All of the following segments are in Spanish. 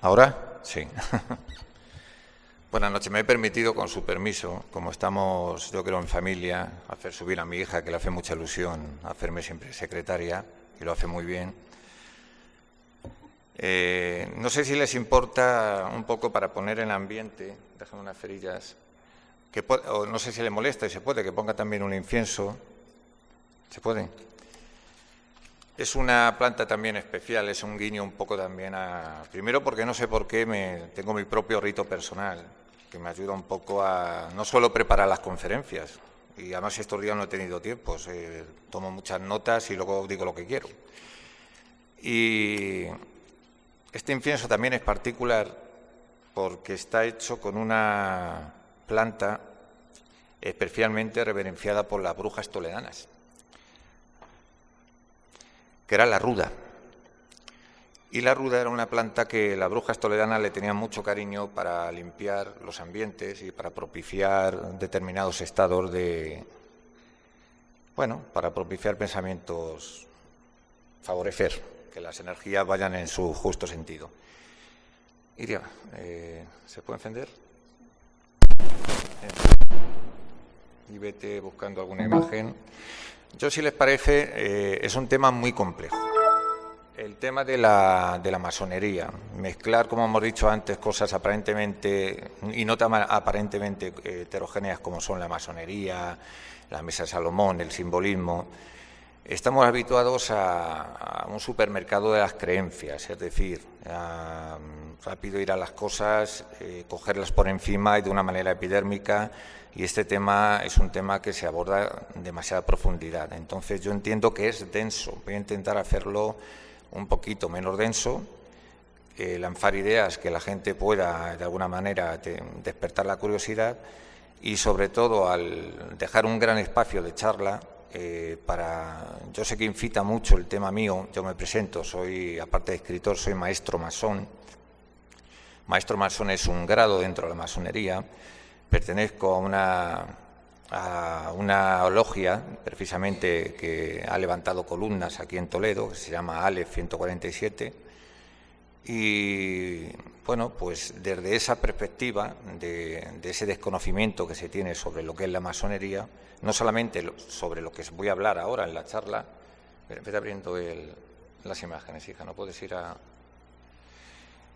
¿Ahora? Sí. Buenas noches. Me he permitido, con su permiso, como estamos, yo creo, en familia, hacer subir a mi hija, que le hace mucha ilusión hacerme siempre secretaria, y lo hace muy bien. No sé si les importa un poco para poner en ambiente, déjame unas cerillas, o no sé si le molesta y se puede, que ponga también un incienso. ¿Se puede? Es una planta también especial, es un guiño un poco también a... Primero porque no sé por qué tengo mi propio rito personal, que me ayuda un poco a... No suelo preparar las conferencias, y además estos días no he tenido tiempo, tomo muchas notas y luego digo lo que quiero. Y este incienso también es particular porque está hecho con una planta especialmente reverenciada por las brujas toledanas, que era la ruda. Y la ruda era una planta que las brujas toledanas le tenían mucho cariño para limpiar los ambientes y para propiciar determinados estados de... Bueno, para propiciar pensamientos, favorecer que las energías vayan en su justo sentido. Iria, ¿se puede encender? Y vete buscando alguna imagen. Yo, si les parece, es un tema muy complejo. El tema de la masonería. Mezclar, como hemos dicho antes, cosas aparentemente y no tan aparentemente heterogéneas como son la masonería, la mesa de Salomón, el simbolismo. Estamos habituados a un supermercado de las creencias, es decir, a rápido ir a las cosas, cogerlas por encima y de una manera epidérmica, y este tema es un tema que se aborda en demasiada profundidad. Entonces yo entiendo que es denso, voy a intentar hacerlo un poquito menos denso, lanzar ideas que la gente pueda de alguna manera despertar la curiosidad y sobre todo al dejar un gran espacio de charla. Yo sé que incita mucho el tema mío. Yo me presento, soy, aparte de escritor, soy maestro masón. Maestro masón es un grado dentro de la masonería. Pertenezco a una logia, precisamente, que ha levantado columnas aquí en Toledo, que se llama ALEF 147. Y bueno, pues desde esa perspectiva de ese desconocimiento que se tiene sobre lo que es la masonería, no solamente sobre lo que voy a hablar ahora en la charla. Vete abriendo las imágenes, hija, no puedes ir a...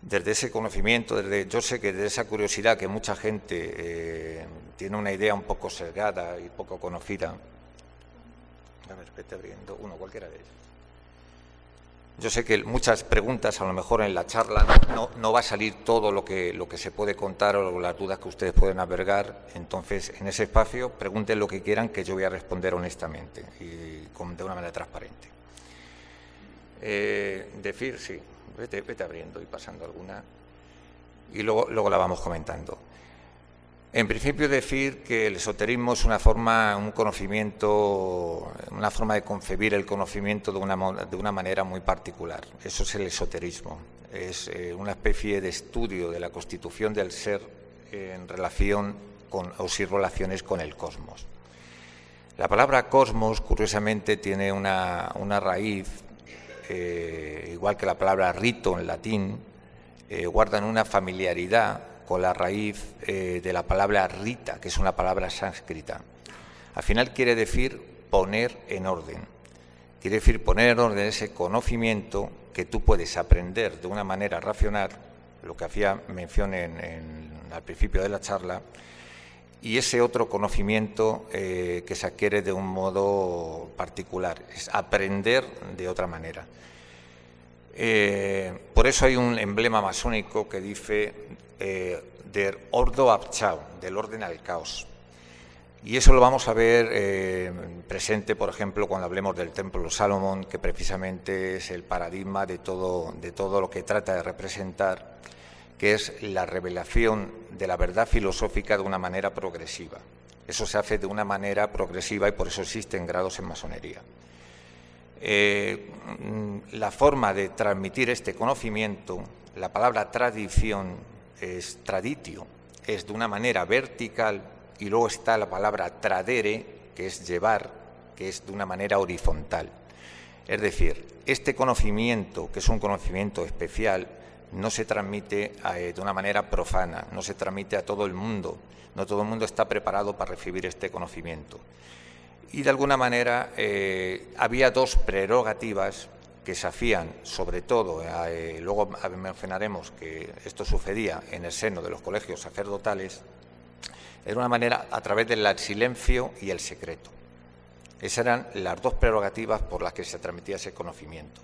Desde ese conocimiento, yo sé que desde esa curiosidad que mucha gente tiene una idea un poco sesgada y poco conocida. A ver, vete abriendo cualquiera de ellos. Yo sé que muchas preguntas, a lo mejor en la charla no va a salir todo lo que se puede contar o las dudas que ustedes pueden albergar. Entonces, en ese espacio, pregunten lo que quieran, que yo voy a responder honestamente y de una manera transparente. Decir, sí, vete abriendo y pasando alguna, y luego la vamos comentando. En principio, decir que el esoterismo es una forma de concebir el conocimiento de una manera muy particular. Eso es el esoterismo. Es una especie de estudio de la constitución del ser en relación o sin relaciones con el cosmos. La palabra cosmos, curiosamente, tiene una raíz, igual que la palabra rito en latín, guardan una familiaridad con la raíz de la palabra rita, que es una palabra sánscrita. Al final quiere decir poner en orden. Quiere decir poner en orden ese conocimiento que tú puedes aprender de una manera racional, lo que hacía mención al principio de la charla, y ese otro conocimiento que se adquiere de un modo particular, es aprender de otra manera. Por eso hay un emblema masónico que dice der Ordo ab Chao, del orden al caos. Y eso lo vamos a ver presente, por ejemplo, cuando hablemos del Templo de Salomón, que precisamente es el paradigma de todo lo que trata de representar, que es la revelación de la verdad filosófica de una manera progresiva. Eso se hace de una manera progresiva y por eso existen grados en masonería. La forma de transmitir este conocimiento, la palabra tradición es traditio, es de una manera vertical, y luego está la palabra tradere, que es llevar, que es de una manera horizontal. Es decir, este conocimiento, que es un conocimiento especial, no se transmite de una manera profana, no se transmite a todo el mundo, no todo el mundo está preparado para recibir este conocimiento. Y de alguna manera había dos prerrogativas que se hacían, sobre todo, luego mencionaremos que esto sucedía en el seno de los colegios sacerdotales, era una manera a través del silencio y el secreto. Esas eran las dos prerrogativas por las que se transmitía ese conocimiento.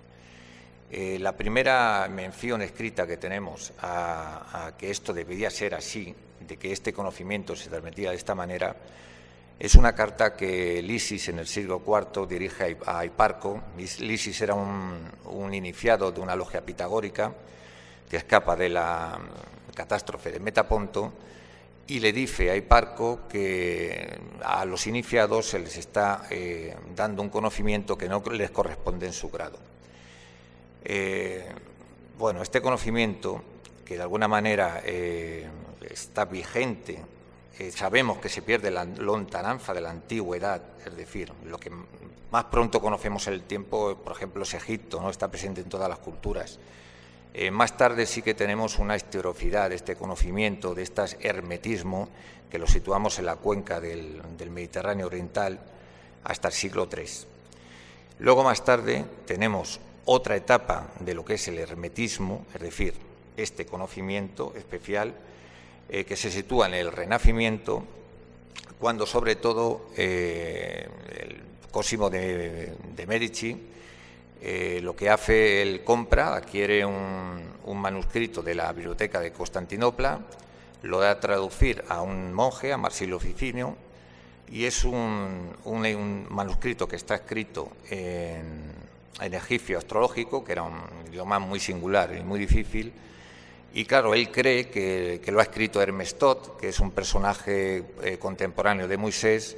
La primera mención escrita que tenemos a que esto debía ser así, de que este conocimiento se transmitía de esta manera, es una carta que Lisis en el siglo IV dirige a Hiparco. Lisis era un iniciado de una logia pitagórica que escapa de la catástrofe de Metaponto y le dice a Hiparco que a los iniciados se les está dando un conocimiento que no les corresponde en su grado. Bueno, este conocimiento, que de alguna manera está vigente, sabemos que se pierde la lontananza de la antigüedad, es decir, lo que más pronto conocemos en el tiempo, por ejemplo, es Egipto, ¿no? Está presente en todas las culturas. Más tarde sí que tenemos una historicidad de este conocimiento, de este hermetismo, que lo situamos en la cuenca del Mediterráneo oriental hasta el siglo III. Luego, más tarde, tenemos otra etapa de lo que es el hermetismo, es decir, este conocimiento especial que se sitúa en el Renacimiento, cuando sobre todo el Cosimo de Medici lo que hace, él adquiere un manuscrito de la biblioteca de Constantinopla, lo da a traducir a un monje, a Marsilio Ficinio, y es un manuscrito que está escrito en egipcio astrológico, que era un idioma muy singular y muy difícil. Y claro, él cree que lo ha escrito Hermes Tot, que es un personaje contemporáneo de Moisés,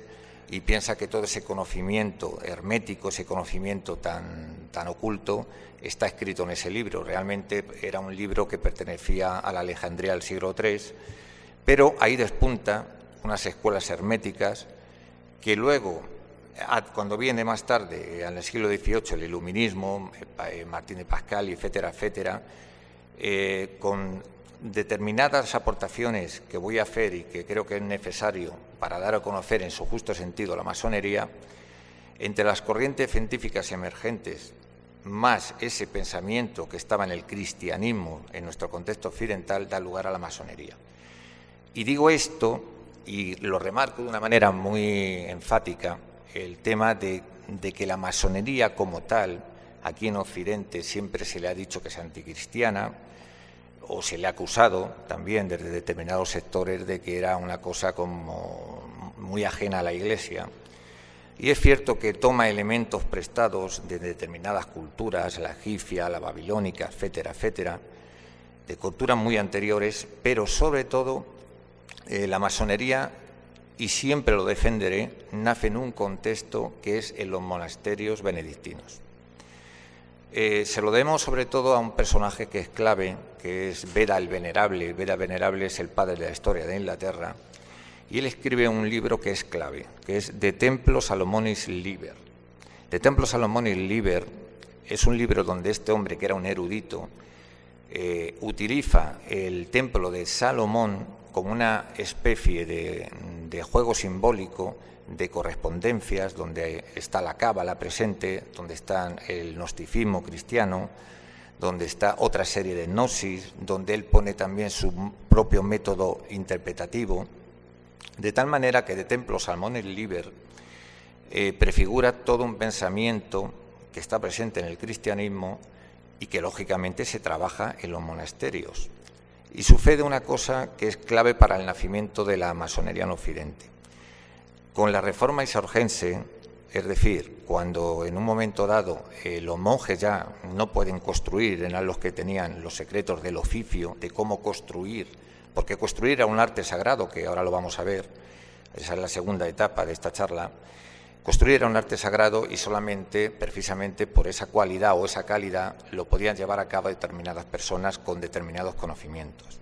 y piensa que todo ese conocimiento hermético, ese conocimiento tan oculto, está escrito en ese libro. Realmente era un libro que pertenecía a la Alejandría del siglo III, pero ahí despunta unas escuelas herméticas que luego, cuando viene más tarde, en el siglo XVIII, el iluminismo, Martín de Pascal, etcétera, etcétera, con determinadas aportaciones que voy a hacer y que creo que es necesario para dar a conocer en su justo sentido la masonería, entre las corrientes científicas emergentes, más ese pensamiento que estaba en el cristianismo en nuestro contexto occidental, da lugar a la masonería. Y digo esto, y lo remarco de una manera muy enfática, el tema de que la masonería como tal, aquí en Occidente siempre se le ha dicho que es anticristiana, o se le ha acusado también desde determinados sectores de que era una cosa como muy ajena a la Iglesia. Y es cierto que toma elementos prestados de determinadas culturas, la egipcia, la babilónica, etcétera, etcétera, de culturas muy anteriores, pero sobre todo la masonería, y siempre lo defenderé, nace en un contexto que es en los monasterios benedictinos. Se lo debemos sobre todo a un personaje que es clave, que es Beda el Venerable. Beda el Venerable es el padre de la historia de Inglaterra, y él escribe un libro que es clave, que es De Templo Salomonis Liber. De Templo Salomonis Liber es un libro donde este hombre, que era un erudito, utiliza el templo de Salomón como una especie de juego simbólico, de correspondencias, donde está la cábala presente, donde está el gnosticismo cristiano, donde está otra serie de gnosis, donde él pone también su propio método interpretativo, de tal manera que de Templo Salomonis Liber prefigura todo un pensamiento que está presente en el cristianismo y que lógicamente se trabaja en los monasterios. Y sucede una cosa que es clave para el nacimiento de la masonería en Occidente. Con la Reforma Isorgense, es decir, cuando en un momento dado los monjes ya no pueden construir, eran los que tenían los secretos del oficio, de cómo construir, porque construir era un arte sagrado, que ahora lo vamos a ver, esa es la segunda etapa de esta charla. Construir era un arte sagrado y solamente, precisamente por esa cualidad o esa calidad, lo podían llevar a cabo determinadas personas con determinados conocimientos.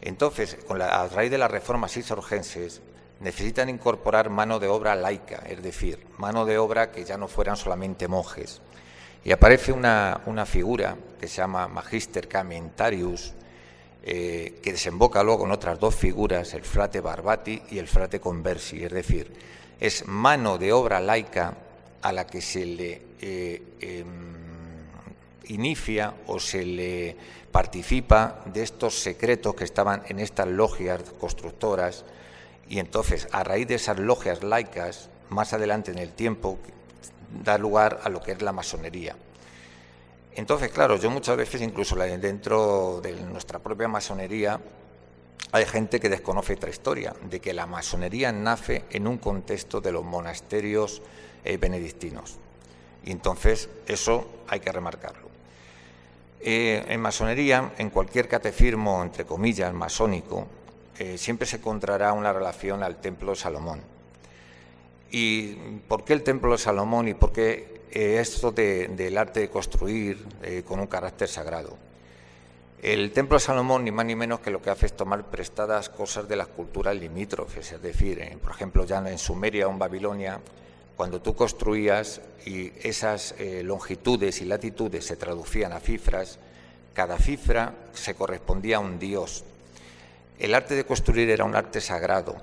Entonces, a raíz de las reformas isorgenses, necesitan incorporar mano de obra laica, es decir, mano de obra que ya no fueran solamente monjes. y aparece una figura que se llama Magister Camentarius, que desemboca luego en otras dos figuras, el frate Barbati y el frate Conversi, es decir, es mano de obra laica a la que se le inicia o se le participa de estos secretos que estaban en estas logias constructoras, y entonces a raíz de esas logias laicas, más adelante en el tiempo, da lugar a lo que es la masonería. Entonces, claro, yo muchas veces, incluso dentro de nuestra propia masonería, hay gente que desconoce esta historia, de que la masonería nace en un contexto de los monasterios benedictinos. Y entonces, eso hay que remarcarlo. En masonería, en cualquier catecismo, entre comillas, masónico, siempre se encontrará una relación al Templo de Salomón. ¿Y por qué el Templo de Salomón y por qué esto del arte de construir con un carácter sagrado? El Templo de Salomón, ni más ni menos que lo que hace es tomar prestadas cosas de las culturas limítrofes, es decir, por ejemplo, ya en Sumeria o en Babilonia, cuando tú construías y esas longitudes y latitudes se traducían a cifras, cada cifra se correspondía a un dios. El arte de construir era un arte sagrado.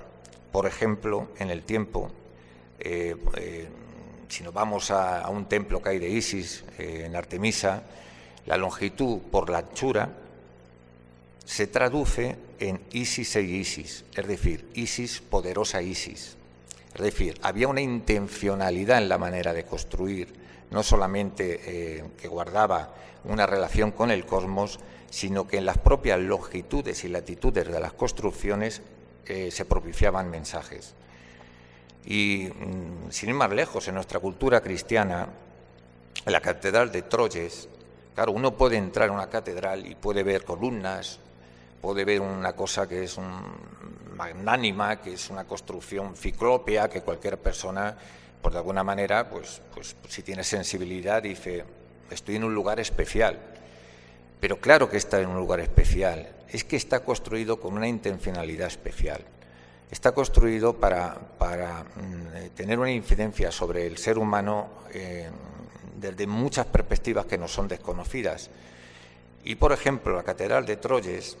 Por ejemplo, en el tiempo, si nos vamos a un templo que hay de Isis, en Artemisa, la longitud por la anchura se traduce en Isis e Isis, es decir, Isis, poderosa Isis. Es decir, había una intencionalidad en la manera de construir, no solamente que guardaba una relación con el cosmos, sino que en las propias longitudes y latitudes de las construcciones se propiciaban mensajes. Y sin ir más lejos, en nuestra cultura cristiana, en la Catedral de Troyes, claro, uno puede entrar a una catedral y puede ver columnas, puede ver una cosa que es magnánima, que es una construcción ciclópea, que cualquier persona, por de alguna manera, pues si tiene sensibilidad, dice, estoy en un lugar especial. Pero claro que está en un lugar especial, es que está construido con una intencionalidad especial. Está construido para tener una incidencia sobre el ser humano desde muchas perspectivas que nos son desconocidas. Y, por ejemplo, la Catedral de Troyes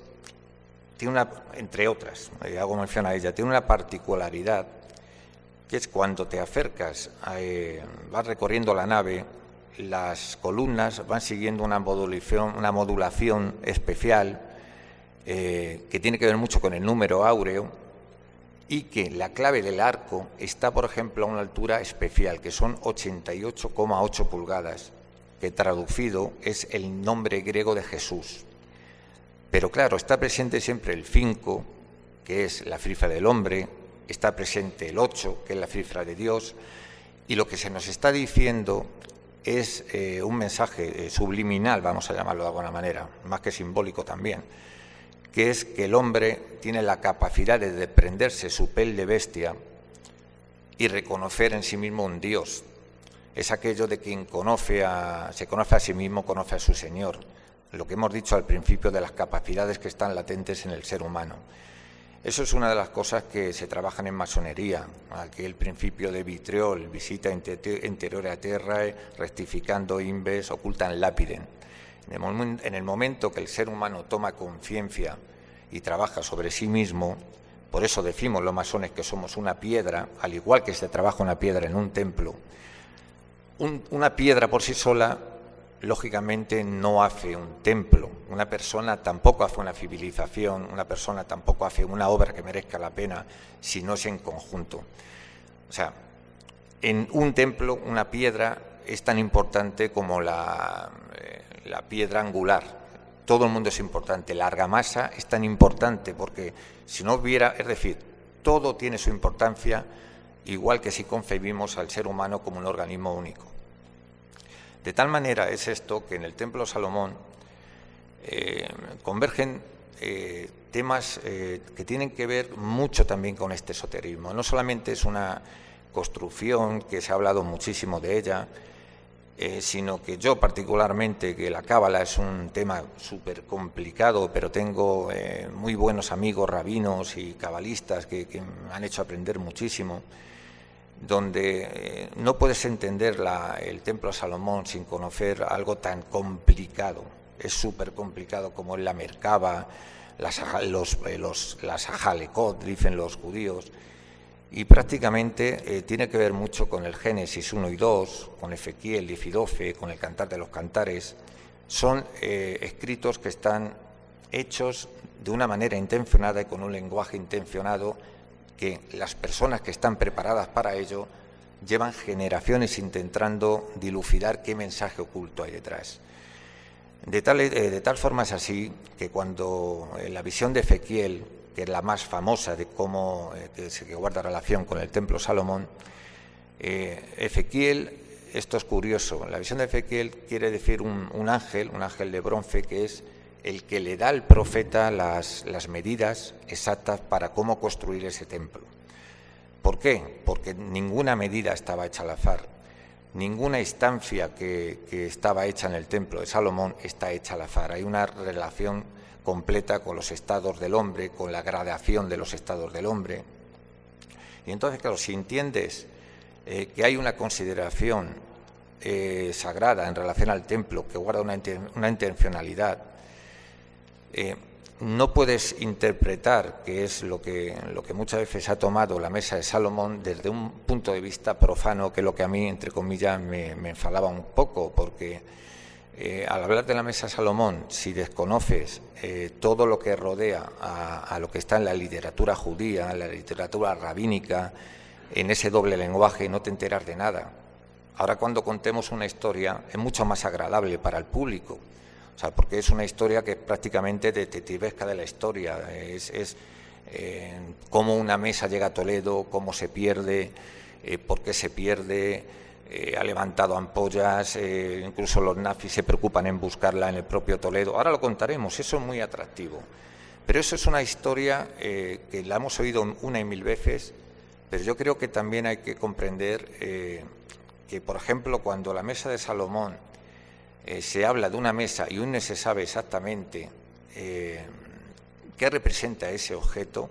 tiene entre otras, hago mención a ella, tiene una particularidad, que es cuando te acercas, vas recorriendo la nave, las columnas van siguiendo una modulación especial que tiene que ver mucho con el número áureo, y que la clave del arco está, por ejemplo, a una altura especial, que son 88,8 pulgadas, que traducido es el nombre griego de Jesús. Pero claro, está presente siempre el 5, que es la cifra del hombre, está presente el 8, que es la cifra de Dios, y lo que se nos está diciendo es un mensaje subliminal, vamos a llamarlo de alguna manera, más que simbólico también, que es que el hombre tiene la capacidad de desprenderse su piel de bestia y reconocer en sí mismo un Dios. Es aquello de quien se conoce a sí mismo, conoce a su Señor. Lo que hemos dicho al principio de las capacidades que están latentes en el ser humano. Eso es una de las cosas que se trabajan en masonería, aquel principio de Vitriol, visita interior a terrae, rectificando inves, ocultan lapidem. En el momento que el ser humano toma conciencia y trabaja sobre sí mismo, por eso decimos los masones que somos una piedra, al igual que se trabaja una piedra en un templo. Una piedra por sí sola, lógicamente, no hace un templo. Una persona tampoco hace una civilización, una persona tampoco hace una obra que merezca la pena si no es en conjunto. O sea, en un templo, una piedra es tan importante como la piedra angular. Todo el mundo es importante. La argamasa es tan importante porque si no hubiera, es decir, todo tiene su importancia, igual que si concebimos al ser humano como un organismo único. De tal manera es esto que en el Templo de Salomón convergen temas que tienen que ver mucho también con este esoterismo. No solamente es una construcción que se ha hablado muchísimo de ella, sino que yo particularmente, que la cábala es un tema súper complicado, pero tengo muy buenos amigos rabinos y cabalistas que me han hecho aprender muchísimo. donde no puedes entender el templo de Salomón sin conocer algo tan complicado. Es súper complicado como es la Merkaba, las Ajalekot, dicen los judíos, y prácticamente tiene que ver mucho con el Génesis 1 y 2, con Ezequiel 10 y 12, con el Cantar de los Cantares. Son escritos que están hechos de una manera intencionada y con un lenguaje intencionado, que las personas que están preparadas para ello llevan generaciones intentando dilucidar qué mensaje oculto hay detrás. De tal forma es así que cuando en la visión de Ezequiel, que es la más famosa de cómo que guarda relación con el templo Salomón, Ezequiel, esto es curioso, la visión de Ezequiel quiere decir un ángel de bronce, que es el que le da al profeta las medidas exactas para cómo construir ese templo. ¿Por qué? Porque ninguna medida estaba hecha al azar. Ninguna instancia que estaba hecha en el templo de Salomón está hecha al azar. Hay una relación completa con los estados del hombre, con la gradación de los estados del hombre. Y entonces, claro, si entiendes que hay una consideración sagrada en relación al templo que guarda una intencionalidad, no puedes interpretar, que es lo que muchas veces ha tomado la mesa de Salomón, desde un punto de vista profano, que es lo que a mí, entre comillas, me enfadaba un poco, porque al hablar de la mesa de Salomón, si desconoces todo lo que rodea a lo que está en la literatura judía, en la literatura rabínica, en ese doble lenguaje, no te enteras de nada. Ahora, cuando contemos una historia, es mucho más agradable para el público. O sea, porque es una historia que prácticamente detectivesca de la historia. Es cómo una mesa llega a Toledo, cómo se pierde, por qué se pierde, ha levantado ampollas, incluso los nazis se preocupan en buscarla en el propio Toledo. Ahora lo contaremos, eso es muy atractivo. Pero eso es una historia que la hemos oído una y mil veces, pero yo creo que también hay que comprender que, por ejemplo, cuando la mesa de Salomón se habla de una mesa y aún no se sabe exactamente qué representa ese objeto,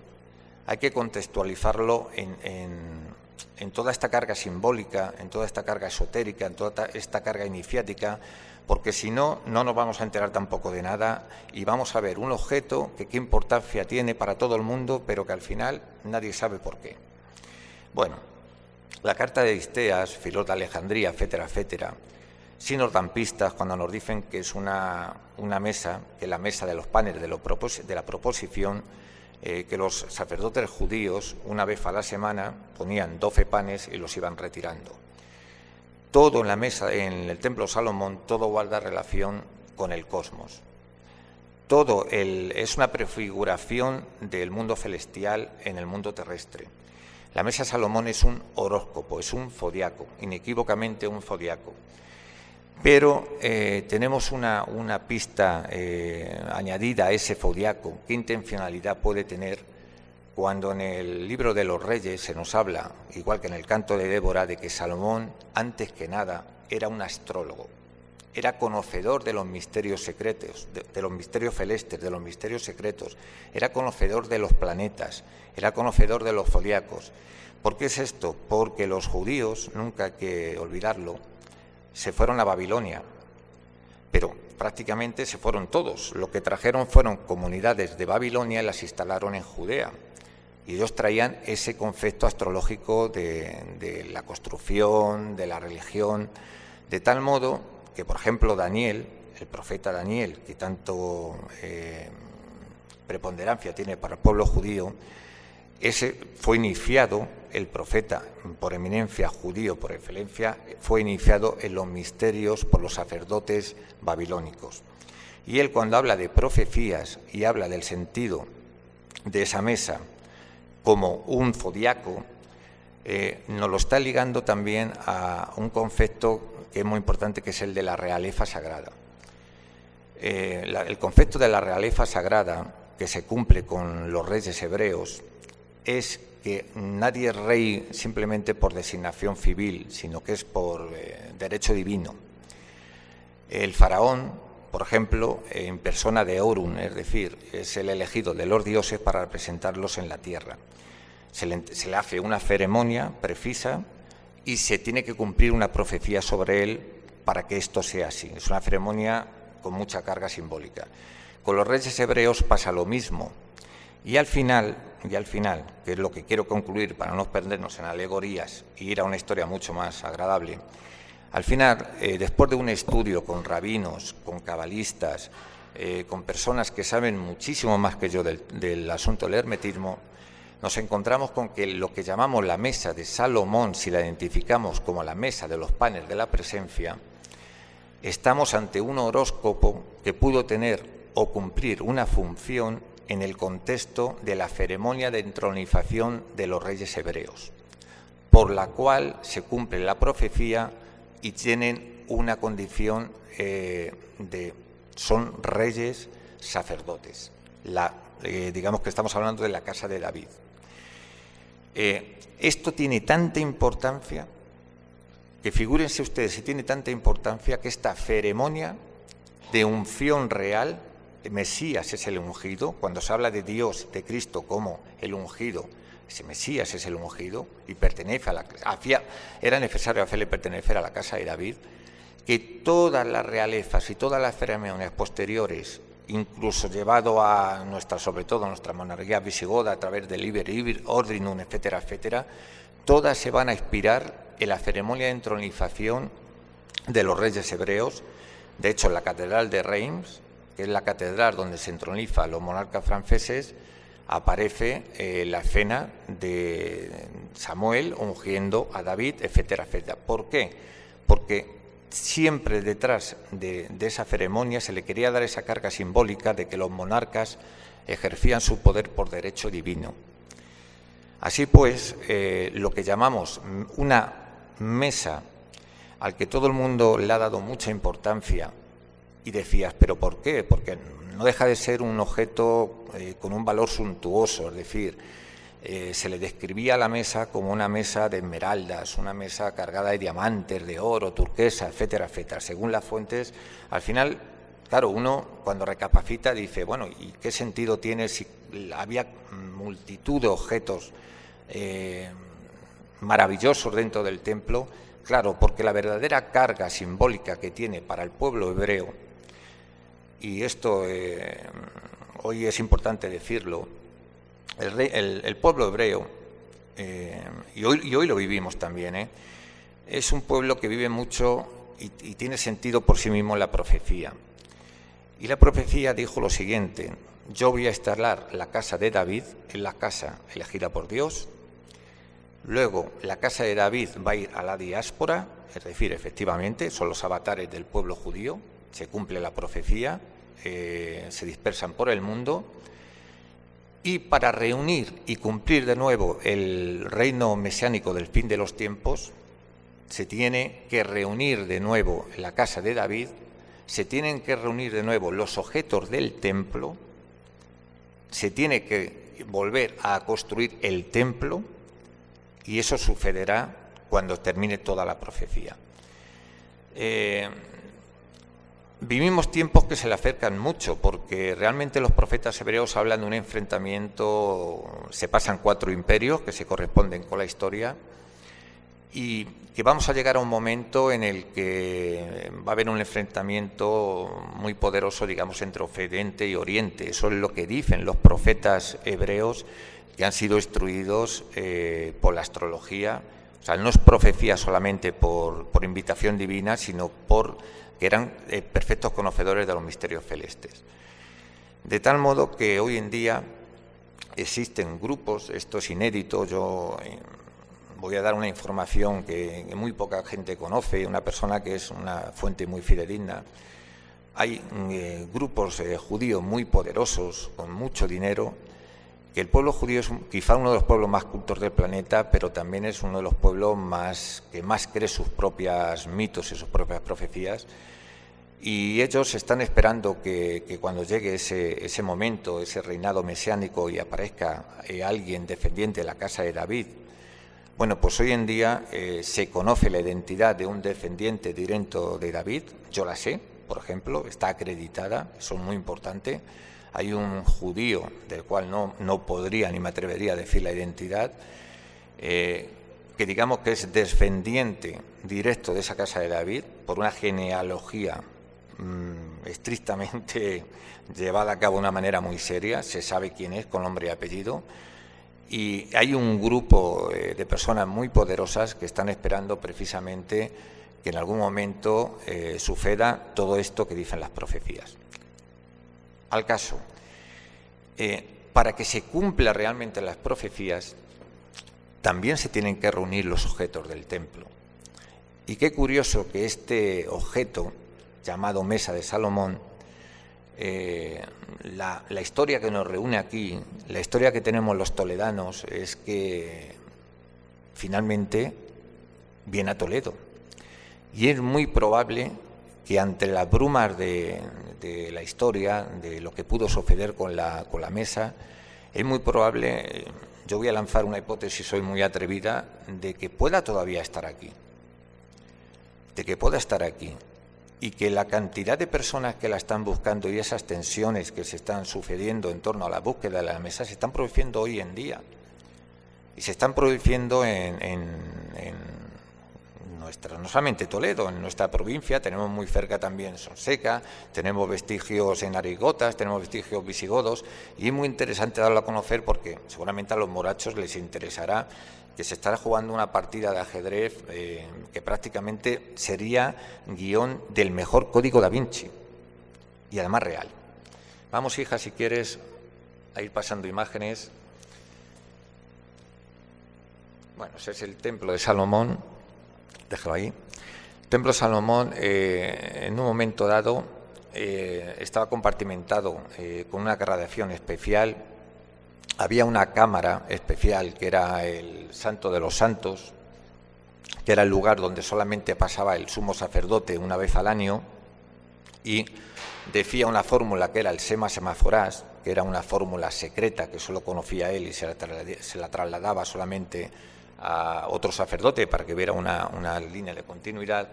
hay que contextualizarlo en toda esta carga simbólica, en toda esta carga esotérica, en toda esta carga iniciática, porque si no, no nos vamos a enterar tampoco de nada y vamos a ver un objeto que qué importancia tiene para todo el mundo, pero que al final nadie sabe por qué. Bueno, la carta de Histeas, Filón de Alejandría, etcétera, etcétera, sí nos dan pistas cuando nos dicen que es una mesa, que es la mesa de los panes de la proposición, que los sacerdotes judíos una vez a la semana ponían 12 panes y los iban retirando. Todo en la mesa, en el templo Salomón, todo guarda relación con el cosmos. Todo es una prefiguración del mundo celestial en el mundo terrestre. La mesa de Salomón es un horóscopo, es un zodiaco, inequívocamente un zodiaco. Pero tenemos una pista añadida a ese zodiaco. ¿Qué intencionalidad puede tener cuando en el libro de los Reyes se nos habla, igual que en el canto de Débora, de que Salomón, antes que nada, era un astrólogo? Era conocedor de los misterios secretos, de los misterios celestes, de los misterios secretos. Era conocedor de los planetas, era conocedor de los zodiacos. ¿Por qué es esto? Porque los judíos, nunca hay que olvidarlo, se fueron a Babilonia, pero prácticamente se fueron todos. Lo que trajeron fueron comunidades de Babilonia y las instalaron en Judea. Y ellos traían ese concepto astrológico de la construcción, de la religión, de tal modo que, por ejemplo, Daniel, el profeta Daniel, que tanto preponderancia tiene para el pueblo judío, ese fue iniciado, el profeta por eminencia judío, por excelencia, fue iniciado en los misterios por los sacerdotes babilónicos. Y él, cuando habla de profecías y habla del sentido de esa mesa como un zodiaco, nos lo está ligando también a un concepto que es muy importante, que es el de la realeza sagrada. El concepto de la realeza sagrada, que se cumple con los reyes hebreos, es que nadie es rey simplemente por designación civil, sino que es por derecho divino. El faraón, por ejemplo, en persona de Orun, es decir, es el elegido de los dioses para representarlos en la tierra. Se le hace una ceremonia precisa y se tiene que cumplir una profecía sobre él para que esto sea así. Es una ceremonia con mucha carga simbólica. Con los reyes hebreos pasa lo mismo. Y al final, que es lo que quiero concluir para no perdernos en alegorías y ir a una historia mucho más agradable, al final, después de un estudio con rabinos, con cabalistas, con personas que saben muchísimo más que yo del asunto del hermetismo, nos encontramos con que lo que llamamos la mesa de Salomón, si la identificamos como la mesa de los panes de la presencia, estamos ante un horóscopo que pudo tener o cumplir una función en el contexto de la ceremonia de entronización de los reyes hebreos, por la cual se cumple la profecía y tienen una condición son reyes sacerdotes. Digamos que estamos hablando de la casa de David. Esto tiene tanta importancia que figúrense ustedes si tiene tanta importancia que esta ceremonia de unción real, Mesías es el ungido, cuando se habla de Dios, de Cristo como el ungido, ese Mesías es el ungido y pertenece a era necesario hacerle pertenecer a la casa de David, que todas las realezas y todas las ceremonias posteriores, incluso llevado a sobre todo a nuestra monarquía visigoda a través del Liber Ordinum, etcétera, etcétera, todas se van a inspirar en la ceremonia de entronización de los reyes hebreos. De hecho, en la catedral de Reims, que es la catedral donde se entroniza a los monarcas franceses, aparece la escena de Samuel ungiendo a David, etcétera, etcétera. ¿Por qué? Porque siempre detrás de esa ceremonia se le quería dar esa carga simbólica de que los monarcas ejercían su poder por derecho divino. Así pues, lo que llamamos una mesa al que todo el mundo le ha dado mucha importancia, y decías, ¿pero por qué? Porque no deja de ser un objeto con un valor suntuoso, es decir, se le describía a la mesa como una mesa de esmeraldas, una mesa cargada de diamantes, de oro, turquesa, etcétera, etcétera. Según las fuentes, al final, claro, uno cuando recapacita dice, bueno, ¿y qué sentido tiene si había multitud de objetos maravillosos dentro del templo? Claro, porque la verdadera carga simbólica que tiene para el pueblo hebreo, y esto hoy es importante decirlo, el pueblo hebreo, y hoy lo vivimos también, es un pueblo que vive mucho y tiene sentido por sí mismo la profecía. Y la profecía dijo lo siguiente: yo voy a instalar la casa de David en la casa elegida por Dios. Luego, la casa de David va a ir a la diáspora, es decir, efectivamente, son los avatares del pueblo judío, se cumple la profecía, se dispersan por el mundo, y para reunir y cumplir de nuevo el reino mesiánico del fin de los tiempos, se tiene que reunir de nuevo en la casa de David, se tienen que reunir de nuevo los objetos del templo, se tiene que volver a construir el templo, y eso sucederá cuando termine toda la profecía. Vivimos tiempos que se le acercan mucho, porque realmente los profetas hebreos hablan de un enfrentamiento, se pasan 4 imperios que se corresponden con la historia, y que vamos a llegar a un momento en el que va a haber un enfrentamiento muy poderoso, digamos, entre Occidente y Oriente. Eso es lo que dicen los profetas hebreos que han sido instruidos por la astrología. O sea, no es profecía solamente por invitación divina, sino que eran perfectos conocedores de los misterios celestes. De tal modo que hoy en día existen grupos, esto es inédito, yo voy a dar una información que muy poca gente conoce, una persona que es una fuente muy fidedigna. Hay grupos judíos muy poderosos, con mucho dinero, que el pueblo judío es quizá uno de los pueblos más cultos del planeta, pero también es uno de los pueblos que más cree sus propios mitos y sus propias profecías. Y ellos están esperando que cuando llegue ese momento, ese reinado mesiánico, y aparezca alguien descendiente de la casa de David. Bueno, pues hoy en día se conoce la identidad de un descendiente directo de David. Yo la sé, por ejemplo, está acreditada, eso es muy importante. Hay un judío del cual no podría ni me atrevería a decir la identidad, que digamos que es descendiente directo de esa casa de David, por una genealogía estrictamente llevada a cabo de una manera muy seria, se sabe quién es con nombre y apellido, y hay un grupo de personas muy poderosas que están esperando precisamente que en algún momento suceda todo esto que dicen las profecías. Al caso, para que se cumpla realmente las profecías, también se tienen que reunir los objetos del templo. Y qué curioso que este objeto, llamado Mesa de Salomón, la historia que nos reúne aquí, la historia que tenemos los toledanos, es que finalmente viene a Toledo. Y es muy probable que ante las brumas de la historia, de lo que pudo suceder con la mesa, es muy probable, yo voy a lanzar una hipótesis, soy muy atrevida, de que pueda todavía estar aquí. De que pueda estar aquí. Y que la cantidad de personas que la están buscando y esas tensiones que se están sucediendo en torno a la búsqueda de la mesa se están produciendo hoy en día. Y se están produciendo en nuestra, no solamente Toledo, en nuestra provincia, tenemos muy cerca también Sonseca, tenemos vestigios en Arigotas, tenemos vestigios visigodos, y es muy interesante darlo a conocer porque seguramente a los morachos les interesará que se estará jugando una partida de ajedrez que prácticamente sería guión del mejor código da Vinci, y además real. Vamos, hija, si quieres, a ir pasando imágenes. Bueno, ese es el templo de Salomón, déjalo ahí. El templo de Salomón, en un momento dado, estaba compartimentado con una radiación especial. Había una cámara especial que era el Santo de los Santos, que era el lugar donde solamente pasaba el sumo sacerdote una vez al año, y decía una fórmula que era el Sema Semaphorás, que era una fórmula secreta que solo conocía él y se la trasladaba solamente a otro sacerdote para que viera una línea de continuidad.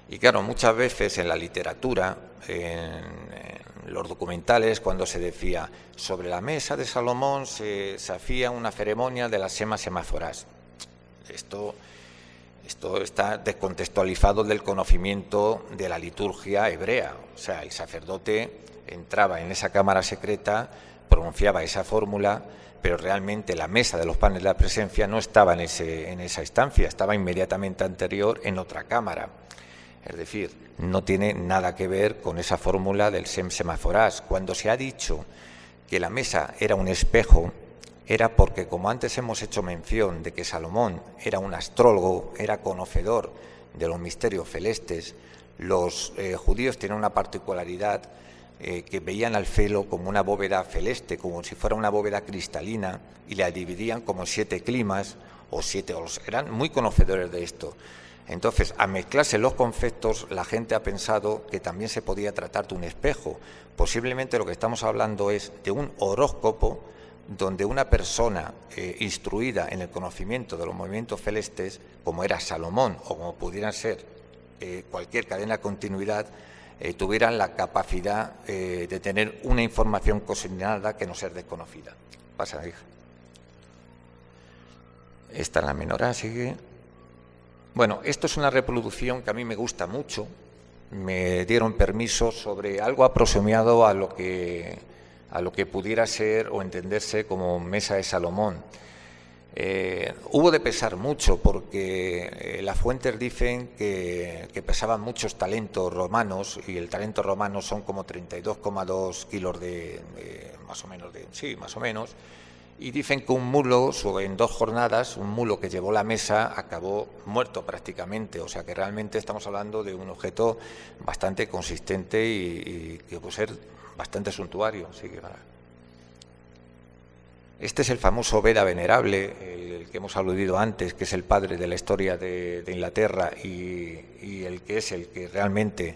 Y claro, muchas veces en la literatura, en los documentales, cuando se decía sobre la mesa de Salomón se hacía una ceremonia de la Sema Semaphorás. Esto está descontextualizado del conocimiento de la liturgia hebrea. O sea, el sacerdote entraba en esa cámara secreta, pronunciaba esa fórmula, pero realmente la mesa de los panes de la presencia no estaba en esa estancia, estaba inmediatamente anterior en otra cámara. Es decir, no tiene nada que ver con esa fórmula del Sem Semaphorás. Cuando se ha dicho que la mesa era un espejo, era porque, como antes hemos hecho mención de que Salomón era un astrólogo, era conocedor de los misterios celestes, los judíos tienen una particularidad que veían al cielo como una bóveda celeste, como si fuera una bóveda cristalina, y la dividían como 7 climas o 7 olos. Eran muy conocedores de esto. Entonces, a mezclarse los conceptos, la gente ha pensado que también se podía tratar de un espejo. Posiblemente lo que estamos hablando es de un horóscopo donde una persona instruida en el conocimiento de los movimientos celestes, como era Salomón o como pudieran ser cualquier cadena de continuidad, tuvieran la capacidad de tener una información consignada que no sea desconocida. Pasa, hija. Esta es la menorá, sigue. Bueno, esto es una reproducción que a mí me gusta mucho. Me dieron permiso sobre algo aproximado a lo que pudiera ser o entenderse como mesa de Salomón. Hubo de pesar mucho porque las fuentes dicen que pesaban muchos talentos romanos, y el talento romano son como 32,2 kilos más o menos. Y dicen que un mulo, en 2 jornadas, un mulo que llevó la mesa acabó muerto prácticamente. O sea que realmente estamos hablando de un objeto bastante consistente y que puede ser bastante suntuario. Sí, que este es el famoso Beda Venerable, el que hemos aludido antes, que es el padre de la historia de Inglaterra y el que realmente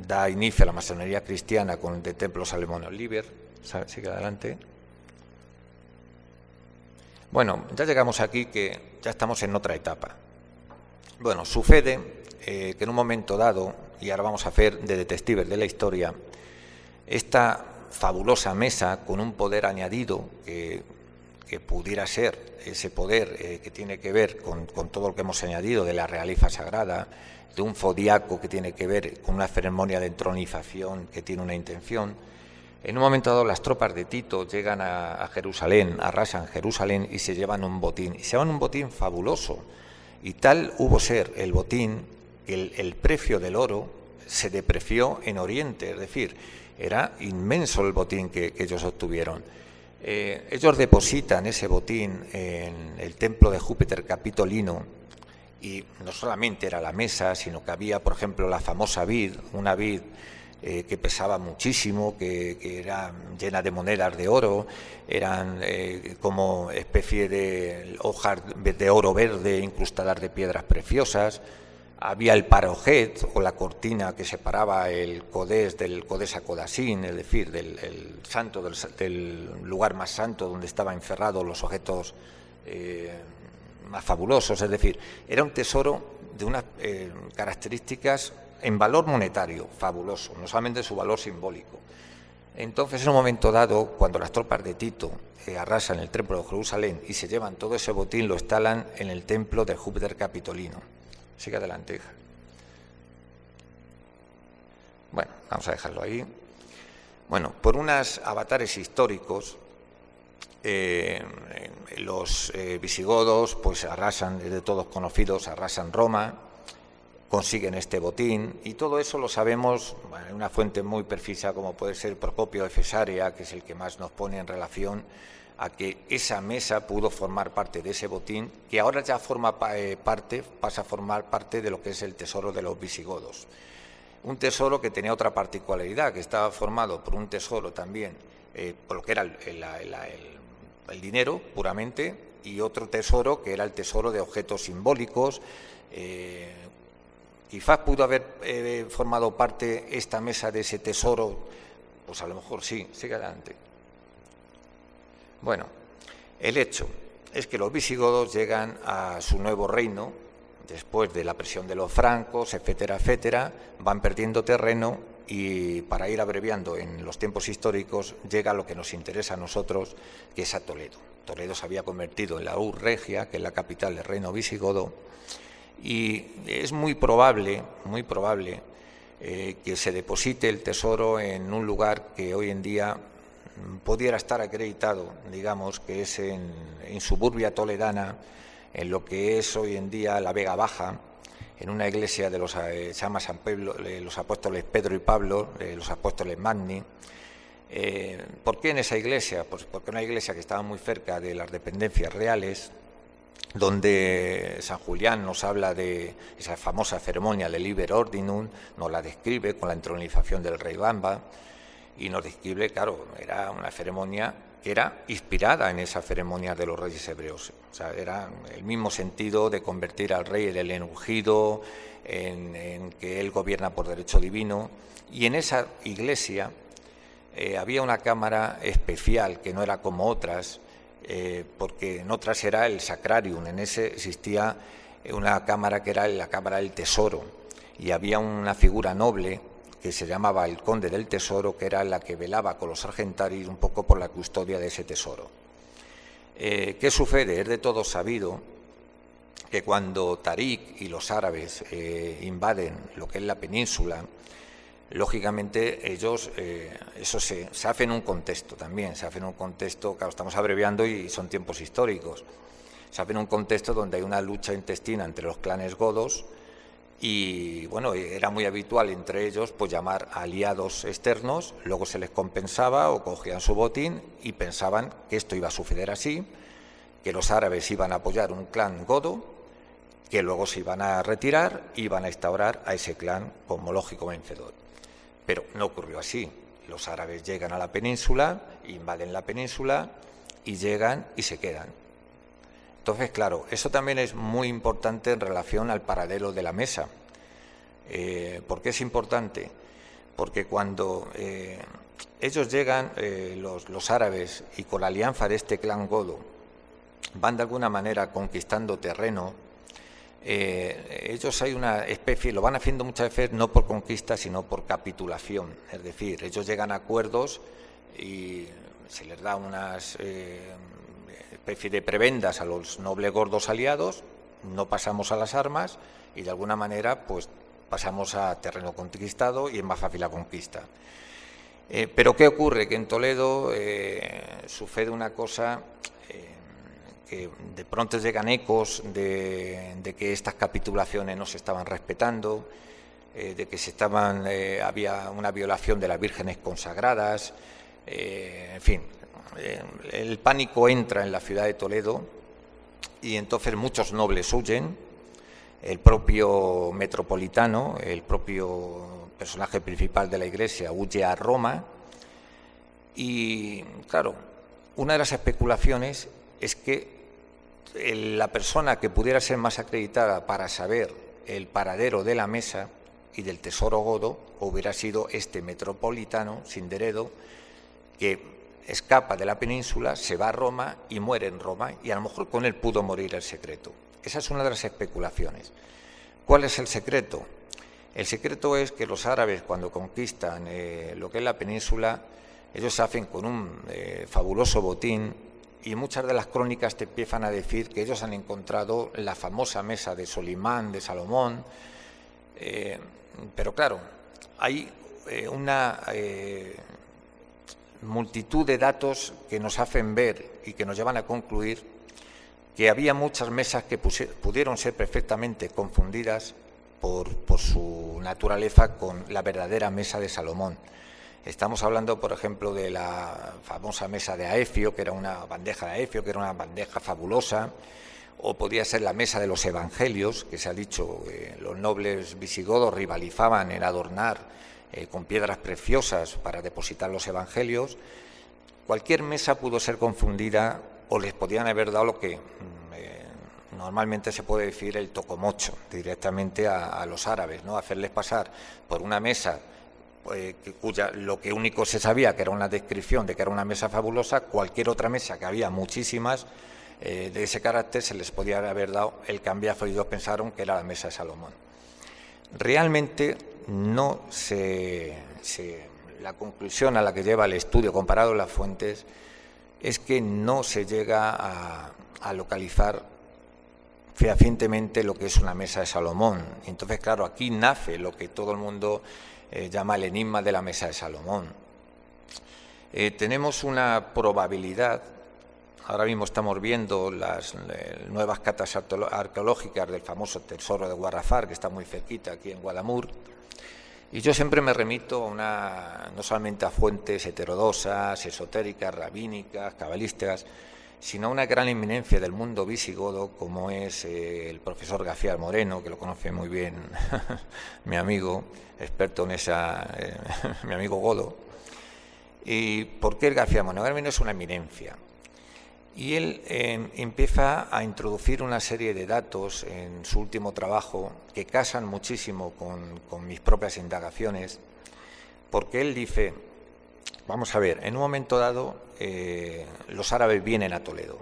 da inicio a la masonería cristiana con el de Templo Salomón Oliver. Sigue adelante. Bueno, ya llegamos aquí, que ya estamos en otra etapa. Bueno, sucede que en un momento dado, y ahora vamos a hacer de detectives de la historia, esta fabulosa mesa con un poder añadido que que pudiera ser ese poder que tiene que ver con todo lo que hemos añadido de la realifa sagrada, de un zodiaco que tiene que ver con una ceremonia de entronización que tiene una intención. En un momento dado las tropas de Tito llegan a Jerusalén, arrasan Jerusalén y se llevan un botín. Y se llevan un botín fabuloso. Y tal hubo ser el botín que el precio del oro se depreció en Oriente, es decir, era inmenso el botín que ellos obtuvieron. Ellos depositan ese botín en el templo de Júpiter Capitolino y no solamente era la mesa, sino que había, por ejemplo, la famosa vid, una vid que pesaba muchísimo, que era llena de monedas de oro, eran como especie de hojas de oro verde incrustadas de piedras preciosas. Había el parojet o la cortina que separaba el Codés del Codés a Codasín, es decir, del santo, del lugar más santo donde estaban encerrados los objetos más fabulosos. Es decir, era un tesoro de unas características en valor monetario fabuloso, no solamente su valor simbólico. Entonces, en un momento dado, cuando las tropas de Tito arrasan el templo de Jerusalén y se llevan todo ese botín, lo instalan en el templo de Júpiter Capitolino. Sigue adelante, hija. Bueno, vamos a dejarlo ahí. Bueno, por unos avatares históricos, los visigodos pues arrasan, de todos conocidos, arrasan Roma, consiguen este botín, y todo eso lo sabemos en una fuente muy precisa como puede ser Procopio de Cesarea, que es el que más nos pone en relación a que esa mesa pudo formar parte de ese botín, que ahora ya pasa a formar parte de lo que es el tesoro de los visigodos. Un tesoro que tenía otra particularidad, que estaba formado por un tesoro también, por lo que era el dinero puramente, y otro tesoro que era el tesoro de objetos simbólicos. Quizás pudo haber formado parte esta mesa de ese tesoro, pues a lo mejor sí, sigue adelante. Bueno, el hecho es que los visigodos llegan a su nuevo reino, después de la presión de los francos, etcétera, etcétera, van perdiendo terreno y, para ir abreviando en los tiempos históricos, llega a lo que nos interesa a nosotros, que es a Toledo. Toledo se había convertido en la Ur Regia, que es la capital del reino visigodo, y es muy probable que se deposite el tesoro en un lugar que hoy en día pudiera estar acreditado, digamos, que es en suburbia toledana, en lo que es hoy en día la Vega Baja, en una iglesia de se llama San Pablo, los apóstoles Pedro y Pablo, los apóstoles Magni. ¿Por qué en esa iglesia? Pues porque una iglesia que estaba muy cerca de las dependencias reales, donde San Julián nos habla de esa famosa ceremonia del Liber Ordinum, nos la describe con la entronización del rey Gamba, y nos describe, claro, era una ceremonia que era inspirada en esa ceremonia de los reyes hebreos. O sea, era el mismo sentido de convertir al rey en el ungido, en que él gobierna por derecho divino. Y en esa iglesia había una cámara especial que no era como otras, porque en otras era el sacrarium, en ese existía una cámara que era la cámara del tesoro, y había una figura noble que se llamaba el conde del tesoro, que era la que velaba con los argentaris un poco por la custodia de ese tesoro. ¿Qué sucede? Es de todo sabido que cuando Tarik y los árabes invaden lo que es la península, lógicamente ellos, eso se hace en un contexto también, se hace en un contexto, claro, estamos abreviando y son tiempos históricos, se hace en un contexto donde hay una lucha intestina entre los clanes godos. Y bueno, era muy habitual entre ellos pues llamar a aliados externos, luego se les compensaba o cogían su botín y pensaban que esto iba a suceder así, que los árabes iban a apoyar un clan godo, que luego se iban a retirar y iban a instaurar a ese clan como lógico vencedor. Pero no ocurrió así. Los árabes llegan a la península, invaden la península y llegan y se quedan. Entonces, claro, eso también es muy importante en relación al paradero de la mesa. ¿Por qué es importante? Porque cuando ellos llegan, los árabes, y con la alianza de este clan godo, van de alguna manera conquistando terreno, ellos hay una especie, lo van haciendo muchas veces no por conquista, sino por capitulación. Es decir, ellos llegan a acuerdos y se les da unas especie de prebendas a los nobles gordos aliados, no pasamos a las armas y de alguna manera pues pasamos a terreno conquistado y es más fácil la conquista. Pero ¿qué ocurre? Que en Toledo sucede una cosa que de pronto llegan ecos de que estas capitulaciones no se estaban respetando, de que había una violación de las vírgenes consagradas, en fin, el pánico entra en la ciudad de Toledo y entonces muchos nobles huyen, el propio metropolitano, el propio personaje principal de la Iglesia, huye a Roma y, claro, una de las especulaciones es que la persona que pudiera ser más acreditada para saber el paradero de la mesa y del tesoro godo hubiera sido este metropolitano, Cinderedo, que escapa de la península, se va a Roma y muere en Roma, y a lo mejor con él pudo morir el secreto. Esa es una de las especulaciones. ¿Cuál es el secreto? El secreto es que los árabes, cuando conquistan lo que es la península, ellos se hacen con un fabuloso botín, y muchas de las crónicas te empiezan a decir que ellos han encontrado la famosa mesa de Solimán, de Salomón, pero claro, hay una multitud de datos que nos hacen ver y que nos llevan a concluir que había muchas mesas que pudieron ser perfectamente confundidas por su naturaleza con la verdadera mesa de Salomón. Estamos hablando, por ejemplo, de la famosa mesa de Aefio, que era una bandeja de Aefio, que era una bandeja fabulosa, o podía ser la mesa de los evangelios, que se ha dicho que los nobles visigodos rivalizaban en adornar con piedras preciosas para depositar los evangelios. Cualquier mesa pudo ser confundida o les podían haber dado lo que normalmente se puede decir el tocomocho directamente a los árabes, ¿no? Hacerles pasar por una mesa cuya lo que único se sabía que era una descripción de que era una mesa fabulosa, cualquier otra mesa, que había muchísimas de ese carácter, se les podía haber dado el cambiazo y ellos pensaron que era la mesa de Salomón. Realmente no la conclusión a la que lleva el estudio comparado las fuentes es que no se llega a localizar fehacientemente lo que es una mesa de Salomón. Entonces, claro, aquí nace lo que todo el mundo llama el enigma de la mesa de Salomón. Tenemos una probabilidad, ahora mismo estamos viendo las nuevas catas arqueológicas del famoso tesoro de Guarrafar, que está muy cerquita aquí en Guadamur, y yo siempre me remito no solamente a fuentes heterodosas, esotéricas, rabínicas, cabalísticas, sino a una gran eminencia del mundo visigodo, como es el profesor García Moreno, que lo conoce muy bien mi amigo, experto en mi amigo Godo. ¿Y por qué el García Moreno? García Moreno es una eminencia. Y él empieza a introducir una serie de datos en su último trabajo que casan muchísimo con mis propias indagaciones, porque él dice, vamos a ver, en un momento dado los árabes vienen a Toledo.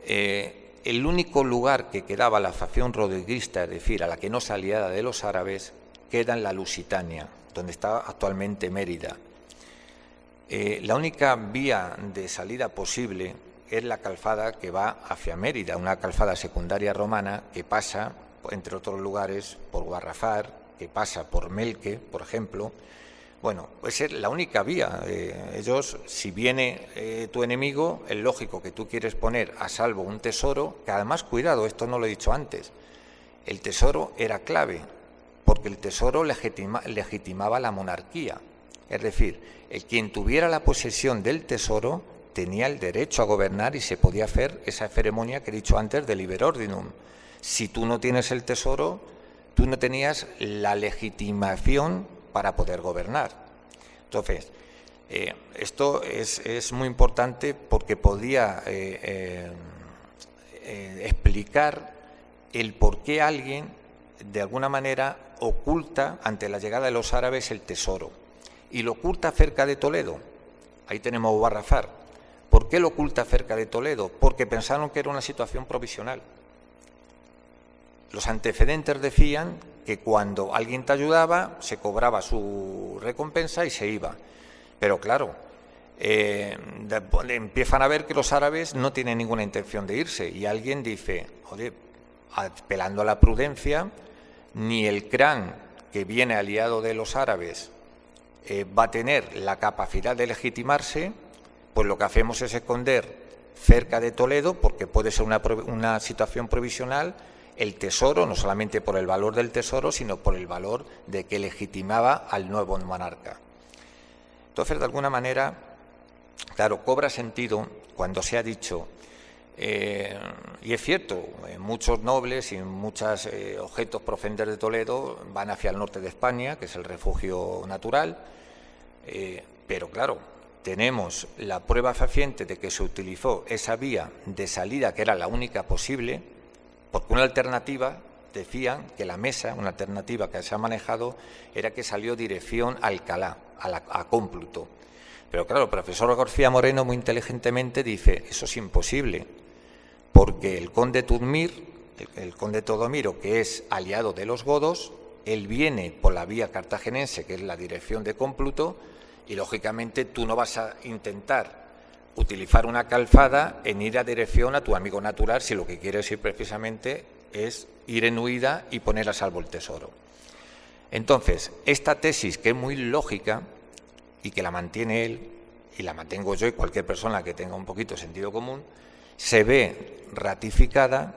El único lugar que quedaba la facción rodriguista, es decir, a la que no se aliada de los árabes, queda en la Lusitania, donde está actualmente Mérida. La única vía de salida posible es la calzada que va hacia Mérida, una calzada secundaria romana que pasa, entre otros lugares, por Guarrafar, que pasa por Melque, por ejemplo. Bueno, pues es la única vía. Ellos, si viene tu enemigo, es lógico que tú quieres poner a salvo un tesoro, que además, cuidado, esto no lo he dicho antes, el tesoro era clave, porque el tesoro legitimaba la monarquía. Es decir, quien tuviera la posesión del tesoro tenía el derecho a gobernar y se podía hacer esa ceremonia que he dicho antes de liber ordinum. Si tú no tienes el tesoro, tú no tenías la legitimación para poder gobernar. Entonces, esto es muy importante porque podía explicar el por qué alguien, de alguna manera, oculta ante la llegada de los árabes el tesoro. Y lo oculta cerca de Toledo. Ahí tenemos Guarrafar. ¿Por qué lo oculta cerca de Toledo? Porque pensaron que era una situación provisional. Los antecedentes decían que cuando alguien te ayudaba, se cobraba su recompensa y se iba. Pero claro, empiezan a ver que los árabes no tienen ninguna intención de irse y alguien dice, oye, apelando a la prudencia, ni el CRAN, que viene aliado de los árabes, va a tener la capacidad de legitimarse, pues lo que hacemos es esconder cerca de Toledo, porque puede ser una situación provisional, el tesoro, no solamente por el valor del tesoro, sino por el valor de que legitimaba al nuevo monarca. Entonces, de alguna manera, claro, cobra sentido cuando se ha dicho, y es cierto, muchos nobles y muchos objetos procedentes de Toledo van hacia el norte de España, que es el refugio natural, pero claro, tenemos la prueba fehaciente de que se utilizó esa vía de salida, que era la única posible, porque una alternativa, decían que la mesa, una alternativa que se ha manejado, era que salió dirección a Alcalá, a Cómpluto. Pero claro, el profesor García Moreno muy inteligentemente dice, eso es imposible, porque el conde Tudmir, el conde Teodomiro, que es aliado de los godos, él viene por la vía cartaginense, que es la dirección de Cómpluto, y lógicamente tú no vas a intentar utilizar una calzada en ir a dirección a tu amigo natural si lo que quieres ir precisamente es ir en huida y poner a salvo el tesoro. Entonces, esta tesis, que es muy lógica y que la mantiene él, y la mantengo yo y cualquier persona que tenga un poquito de sentido común, se ve ratificada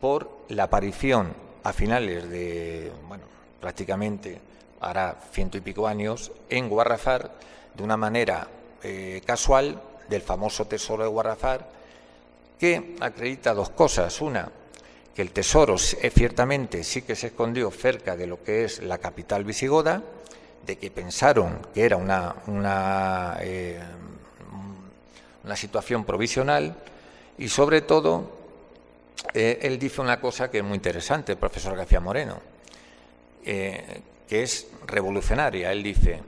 por la aparición a finales de, bueno, prácticamente hará 100 y pico años, en Guarrafar, de una manera casual, del famoso tesoro de Guarrafar, que acredita dos cosas. Una, que el tesoro ciertamente sí que se escondió cerca de lo que es la capital visigoda, de que pensaron que era una situación provisional, y sobre todo, él dice una cosa que es muy interesante, el profesor García Moreno, que es revolucionaria. Él dice,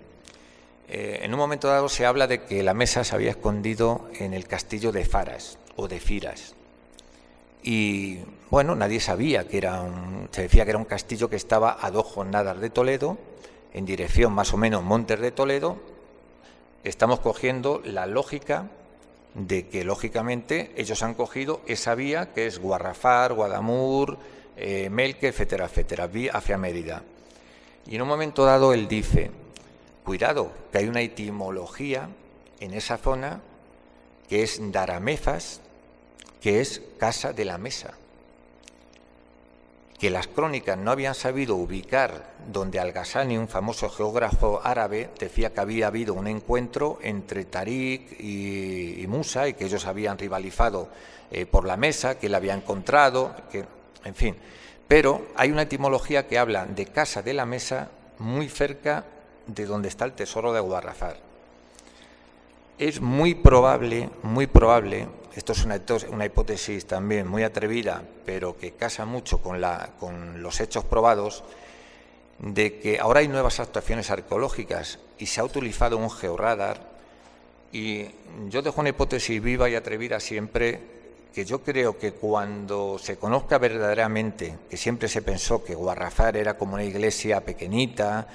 en un momento dado se habla de que la mesa se había escondido en el castillo de Faras o de Firas, y bueno, nadie sabía que se decía que era un castillo que estaba a 2 jornadas de Toledo, en dirección más o menos Montes de Toledo. Estamos cogiendo la lógica de que lógicamente ellos han cogido esa vía que es Guarrafar, Guadamur, Melque, etcétera, etcétera, vía hacia Mérida. Y en un momento dado él dice, cuidado, que hay una etimología en esa zona que es Daramezas, que es casa de la mesa, que las crónicas no habían sabido ubicar donde Al-Ghassani, un famoso geógrafo árabe, decía que había habido un encuentro entre Tarik y Musa, y que ellos habían rivalizado por la mesa, que él había encontrado, que, en fin. Pero hay una etimología que habla de casa de la mesa muy cerca de donde está el tesoro de Guarrafar. Es muy probable, esto es una hipótesis también muy atrevida, pero que casa mucho con los hechos probados, de que ahora hay nuevas actuaciones arqueológicas y se ha utilizado un georradar, y yo dejo una hipótesis viva y atrevida siempre, que yo creo que cuando se conozca verdaderamente, que siempre se pensó que Guarrafar era como una iglesia pequeñita,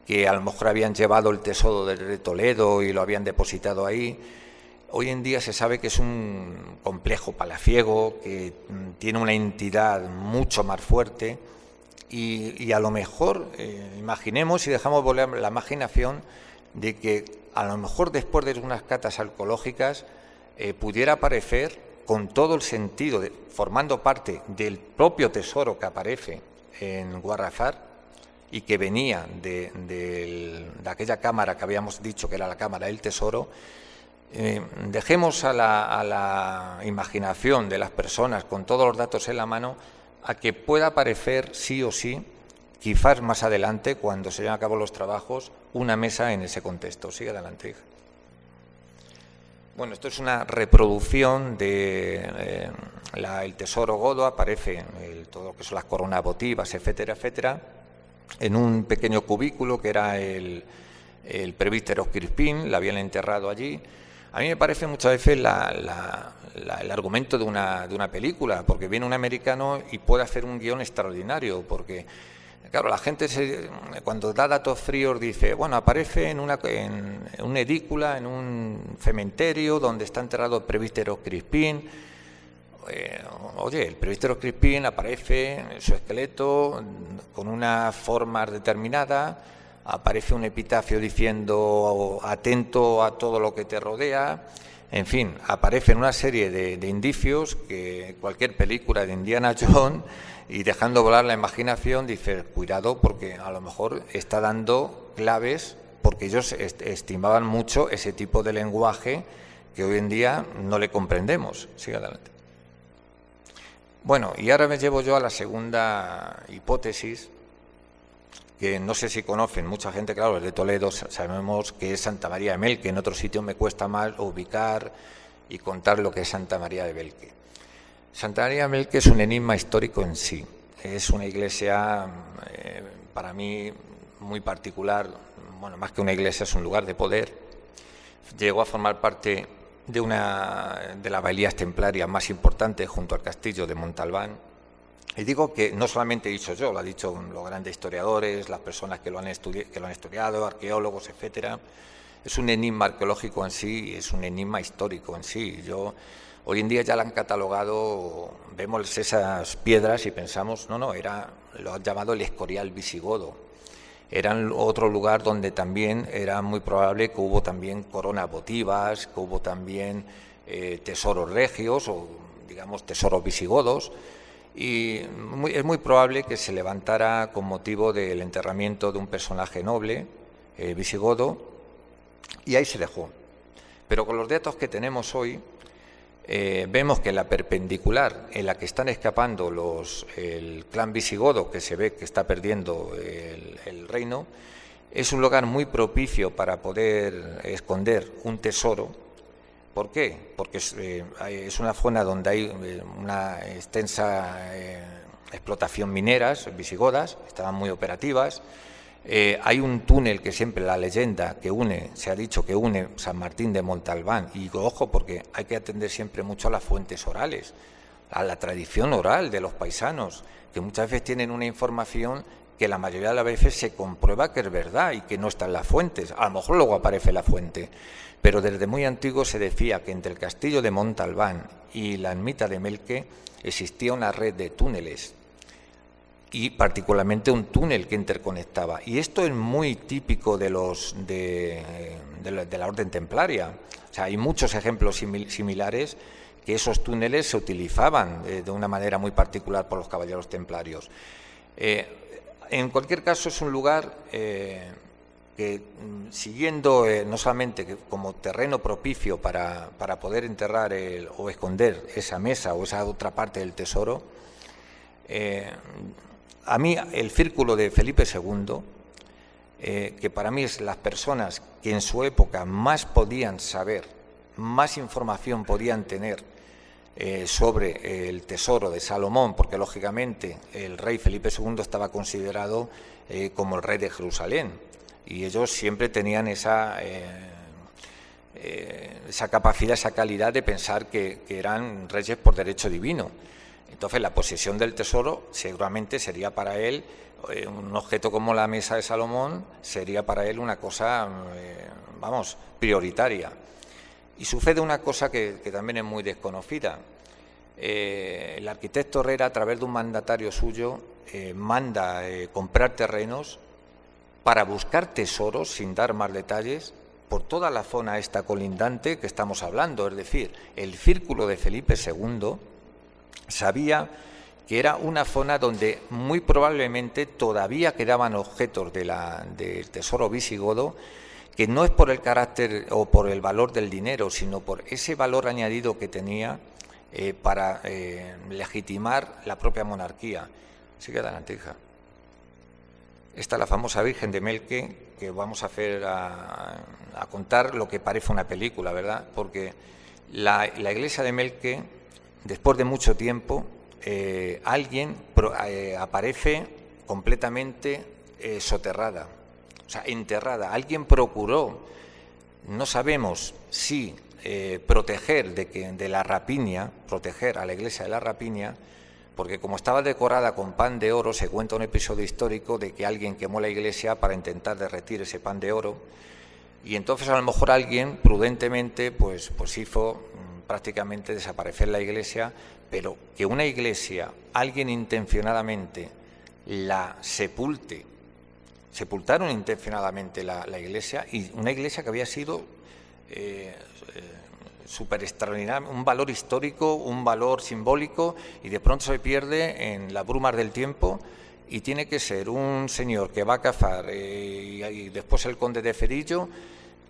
que a lo mejor habían llevado el tesoro de Toledo y lo habían depositado ahí. Hoy en día se sabe que es un complejo palaciego, que tiene una entidad mucho más fuerte, y a lo mejor, imaginemos y dejamos volar la imaginación de que a lo mejor después de unas catas arqueológicas pudiera aparecer con todo el sentido, formando parte del propio tesoro que aparece en Guarrafar, y que venía de aquella cámara que habíamos dicho que era la cámara del tesoro. Dejemos a la imaginación de las personas, con todos los datos en la mano, a que pueda aparecer sí o sí, quizás más adelante, cuando se lleven a cabo los trabajos, una mesa en ese contexto. Sigue adelante, hija. Bueno, esto es una reproducción de el tesoro godo. Aparece todo lo que son las coronas votivas, etcétera, etcétera, en un pequeño cubículo que era el presbítero Crispín, la habían enterrado allí. A mí me parece muchas veces el argumento de una película, porque viene un americano y puede hacer un guión extraordinario, porque Claro, la gente cuando da datos fríos dice, bueno, aparece en una edícula, en un cementerio donde está enterrado el presbítero Crispín. Oye, el presbítero Crispín aparece, su esqueleto, con una forma determinada, aparece un epitafio diciendo atento a todo lo que te rodea. En fin, aparecen una serie de indicios que cualquier película de Indiana Jones, y dejando volar la imaginación, dice, cuidado, porque a lo mejor está dando claves, porque ellos estimaban mucho ese tipo de lenguaje que hoy en día no le comprendemos. Sigue adelante. Bueno, y ahora me llevo yo a la segunda hipótesis, que no sé si conocen, mucha gente, claro, es de Toledo, sabemos que es Santa María de Melque. En otros sitios me cuesta más ubicar y contar lo que es Santa María de Melque. Santa María de Melque es un enigma histórico en sí. Es una iglesia, para mí, muy particular. Bueno, más que una iglesia, es un lugar de poder. Llegó a formar parte de una de las bailías templarias más importantes junto al castillo de Montalbán. Y digo que no solamente he dicho yo, lo han dicho los grandes historiadores, las personas que lo han estudiado, arqueólogos, etcétera. Es un enigma arqueológico en sí, es un enigma histórico en sí. Hoy en día ya la han catalogado, vemos esas piedras y pensamos, no, lo han llamado el Escorial visigodo. Era otro lugar donde también era muy probable que hubo también coronas votivas, que hubo también tesoros regios o, digamos, tesoros visigodos. Y es muy probable que se levantara con motivo del enterramiento de un personaje noble, visigodo, y ahí se dejó. Pero con los datos que tenemos hoy, vemos que la perpendicular en la que están escapando el clan visigodo, que se ve que está perdiendo el reino, es un lugar muy propicio para poder esconder un tesoro. ¿Por qué? Porque es una zona donde hay una extensa explotación mineras visigodas, estaban muy operativas. Hay un túnel que siempre la leyenda que une, se ha dicho que une San Martín de Montalbán, y ojo, porque hay que atender siempre mucho a las fuentes orales, a la tradición oral de los paisanos, que muchas veces tienen una información que la mayoría de las veces se comprueba que es verdad y que no está en las fuentes. A lo mejor luego aparece la fuente, pero desde muy antiguo se decía que entre el castillo de Montalbán y la ermita de Melque existía una red de túneles, y particularmente un túnel que interconectaba. Y esto es muy típico de la orden templaria. O sea, hay muchos ejemplos similares que esos túneles se utilizaban de una manera muy particular por los caballeros templarios. En cualquier caso, es un lugar que, siguiendo no solamente como terreno propicio para poder enterrar o esconder esa mesa o esa otra parte del tesoro, a mí el círculo de Felipe II, que para mí es las personas que en su época más podían saber, más información podían tener sobre el tesoro de Salomón, porque lógicamente el rey Felipe II estaba considerado como el rey de Jerusalén, y ellos siempre tenían esa capacidad, esa calidad de pensar que eran reyes por derecho divino. Entonces la posesión del tesoro seguramente sería para él, un objeto como la mesa de Salomón, sería para él una cosa, prioritaria. Y sucede una cosa que también es muy desconocida. El arquitecto Herrera, a través de un mandatario suyo, manda comprar terrenos para buscar tesoros, sin dar más detalles, por toda la zona esta colindante que estamos hablando. Es decir, el círculo de Felipe II sabía que era una zona donde muy probablemente todavía quedaban objetos del tesoro visigodo, que no es por el carácter o por el valor del dinero, sino por ese valor añadido que tenía para legitimar la propia monarquía. Sigue adelante, hija. Esta es la famosa Virgen de Melque, que vamos a hacer a contar lo que parece una película, ¿verdad? Porque la iglesia de Melque, después de mucho tiempo, alguien aparece completamente soterrada, o sea, enterrada. Alguien procuró, no sabemos si proteger de la rapiña, proteger a la iglesia de la rapiña, porque como estaba decorada con pan de oro, se cuenta un episodio histórico de que alguien quemó la iglesia para intentar derretir ese pan de oro, y entonces a lo mejor alguien prudentemente pues hizo prácticamente desaparecer la iglesia, pero que una iglesia, alguien intencionadamente la sepultaron intencionadamente la iglesia, y una iglesia que había sido súper extraordinario, un valor histórico, un valor simbólico, y de pronto se pierde en las brumas del tiempo, y tiene que ser un señor que va a cazar y después el conde de Ferillo,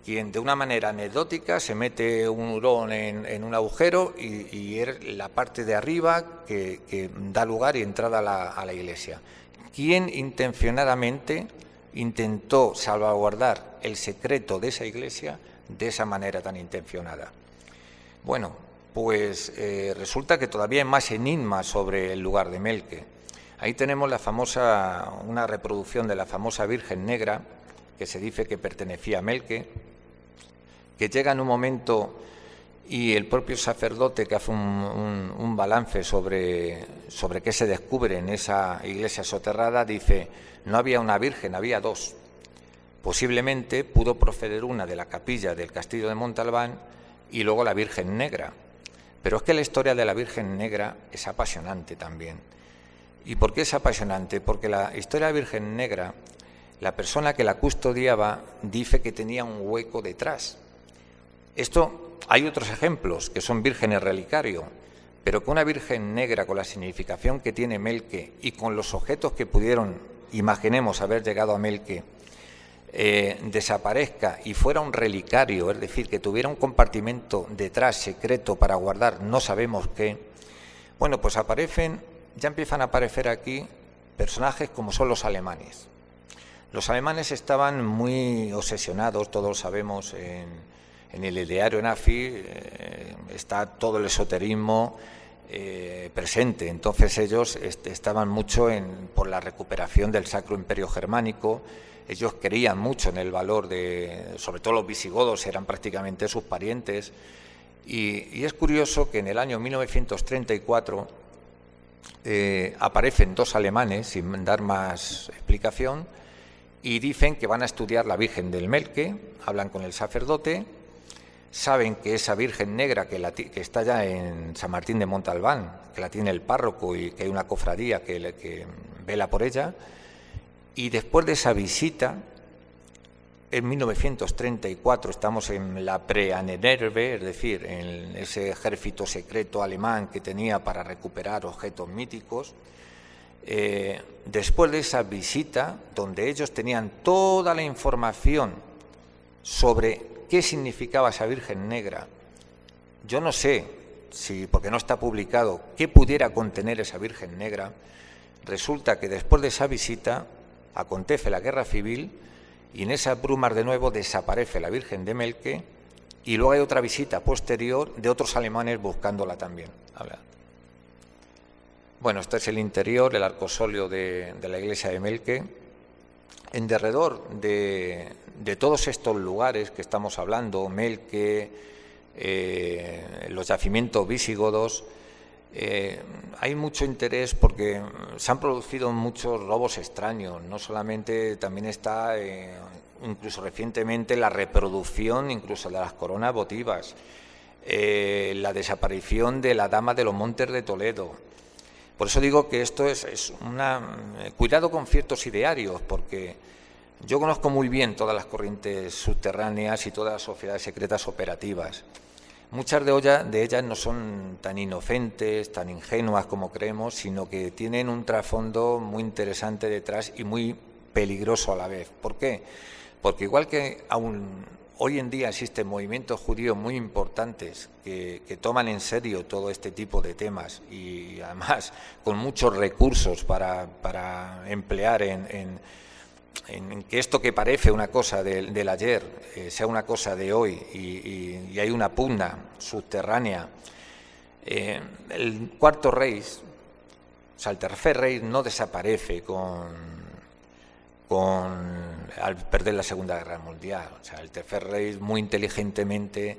quien de una manera anecdótica se mete un hurón en un agujero y es la parte de arriba que da lugar y entrada a la iglesia. ¿Quién intencionadamente intentó salvaguardar el secreto de esa iglesia de esa manera tan intencionada? Bueno, pues resulta que todavía hay más enigmas sobre el lugar de Melque. Ahí tenemos una reproducción de la famosa Virgen Negra, que se dice que pertenecía a Melque, que llega en un momento y el propio sacerdote que hace un balance sobre qué se descubre en esa iglesia soterrada, dice: no había una virgen, había dos. Posiblemente pudo proceder una de la capilla del castillo de Montalbán y luego la Virgen Negra. Pero es que la historia de la Virgen Negra es apasionante también. ¿Y por qué es apasionante? Porque la historia de la Virgen Negra, la persona que la custodiaba dice que tenía un hueco detrás. Esto, hay otros ejemplos que son vírgenes relicario, pero que una Virgen Negra con la significación que tiene Melque y con los objetos que pudieron, imaginemos, haber llegado a Melque, desaparezca y fuera un relicario, es decir, que tuviera un compartimento detrás secreto para guardar no sabemos qué, bueno, pues ya empiezan a aparecer aquí personajes como son los alemanes. Los alemanes estaban muy obsesionados, todos lo sabemos, en el ideario nazi está todo el esoterismo presente. Entonces ellos estaban mucho por la recuperación del Sacro Imperio Germánico. Ellos creían mucho en el valor sobre todo los visigodos, eran prácticamente sus parientes. Y es curioso que en el año 1934 aparecen dos alemanes, sin dar más explicación, y dicen que van a estudiar la Virgen del Melque, hablan con el sacerdote, saben que esa Virgen Negra que está ya en San Martín de Montalbán, que la tiene el párroco y que hay una cofradía que vela por ella, y después de esa visita, en 1934, estamos en la pre-Ahnenerbe, es decir, en ese ejército secreto alemán que tenía para recuperar objetos míticos. Después de esa visita, donde ellos tenían toda la información sobre qué significaba esa Virgen Negra, yo no sé, porque no está publicado, qué pudiera contener esa Virgen Negra. Resulta que después de esa visita acontece la Guerra Civil y en esas brumas de nuevo desaparece la Virgen de Melque, y luego hay otra visita posterior de otros alemanes buscándola también. Bueno, este es el interior, el arcosóleo de la iglesia de Melque. En derredor de todos estos lugares que estamos hablando, Melque, los yacimientos visigodos, hay mucho interés porque se han producido muchos robos extraños. No solamente, también está incluso recientemente la reproducción incluso de las coronas votivas, la desaparición de la Dama de los Montes de Toledo. Por eso digo que esto es cuidado con ciertos idearios, porque yo conozco muy bien todas las corrientes subterráneas y todas las sociedades secretas operativas. Muchas de ellas no son tan inocentes, tan ingenuas como creemos, sino que tienen un trasfondo muy interesante detrás y muy peligroso a la vez. ¿Por qué? Porque igual que aún hoy en día existen movimientos judíos muy importantes que toman en serio todo este tipo de temas y además con muchos recursos para emplear en que esto que parece una cosa del ayer sea una cosa de hoy y hay una pugna subterránea. El cuarto Reich, o sea, el tercer Reich no desaparece al perder la Segunda Guerra Mundial. O sea, el tercer Reich muy inteligentemente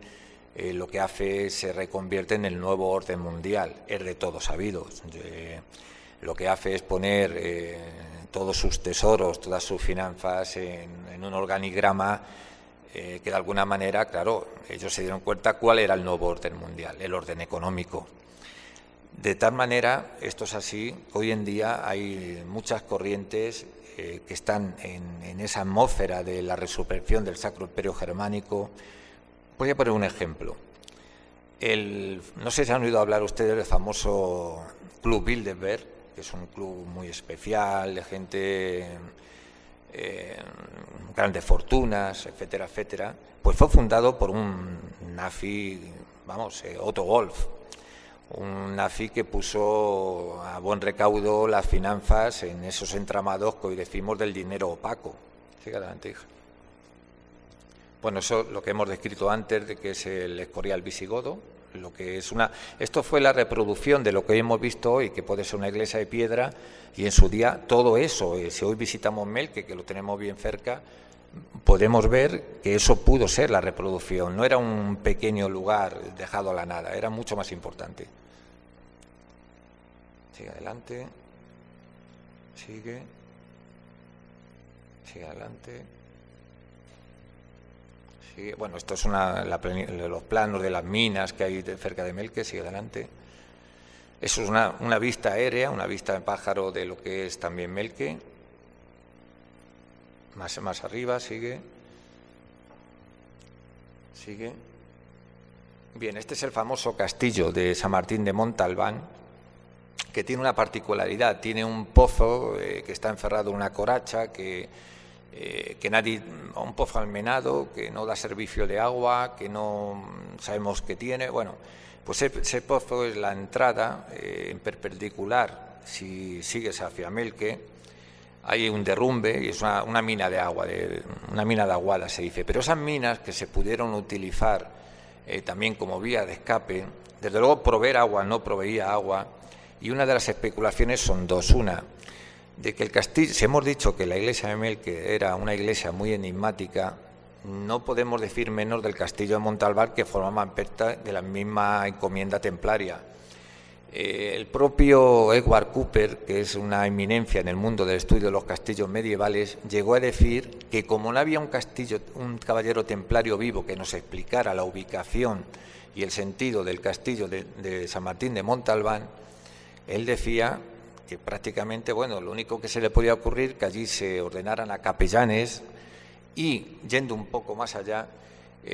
lo que hace se reconvierte en el nuevo orden mundial, es de todos sabidos. Lo que hace es poner todos sus tesoros, todas sus finanzas en un organigrama que de alguna manera, claro, ellos se dieron cuenta cuál era el nuevo orden mundial, el orden económico. De tal manera, esto es así, hoy en día hay muchas corrientes que están en esa atmósfera de la resurrección del Sacro Imperio Germánico. Voy a poner un ejemplo. No sé si han oído hablar ustedes del famoso Club Bilderberg, que es un club muy especial, de gente, grandes fortunas, etcétera, etcétera. Pues fue fundado por un nazi, Otto Wolff, un nazi que puso a buen recaudo las finanzas en esos entramados que hoy decimos del dinero opaco. Sigue adelante, hija. Bueno, eso lo que hemos descrito antes, de que es el Escorial visigodo, lo que es esto fue la reproducción de lo que hemos visto hoy, que puede ser una iglesia de piedra, y en su día todo eso, si hoy visitamos Melque, que lo tenemos bien cerca, podemos ver que eso pudo ser la reproducción, no era un pequeño lugar dejado a la nada, era mucho más importante. Sigue adelante, sigue adelante. Sigue. Bueno, esto es los planos de las minas que hay cerca de Melque, sigue adelante. Eso es una vista aérea, una vista de pájaro de lo que es también Melque. Más arriba, sigue. Bien, este es el famoso castillo de San Martín de Montalbán, que tiene una particularidad, tiene un pozo que está encerrado en una coracha, un pozo almenado, que no da servicio de agua, que no sabemos qué tiene. Bueno, pues ese pozo es la entrada en perpendicular. Si sigues hacia Melque, hay un derrumbe y es una mina de agua, una mina de aguada se dice. Pero esas minas que se pudieron utilizar también como vía de escape, desde luego proveer agua no proveía agua, y una de las especulaciones son dos. Una, de que el castillo, si hemos dicho que la iglesia de Melque era una iglesia muy enigmática, no podemos decir menos del castillo de Montalbán, que formaba parte de la misma encomienda templaria. El propio Edward Cooper, que es una eminencia en el mundo del estudio de los castillos medievales, llegó a decir que como no había un caballero templario vivo que nos explicara la ubicación y el sentido del castillo de San Martín de Montalbán, él decía que prácticamente, lo único que se le podía ocurrir que allí se ordenaran a capellanes y, yendo un poco más allá,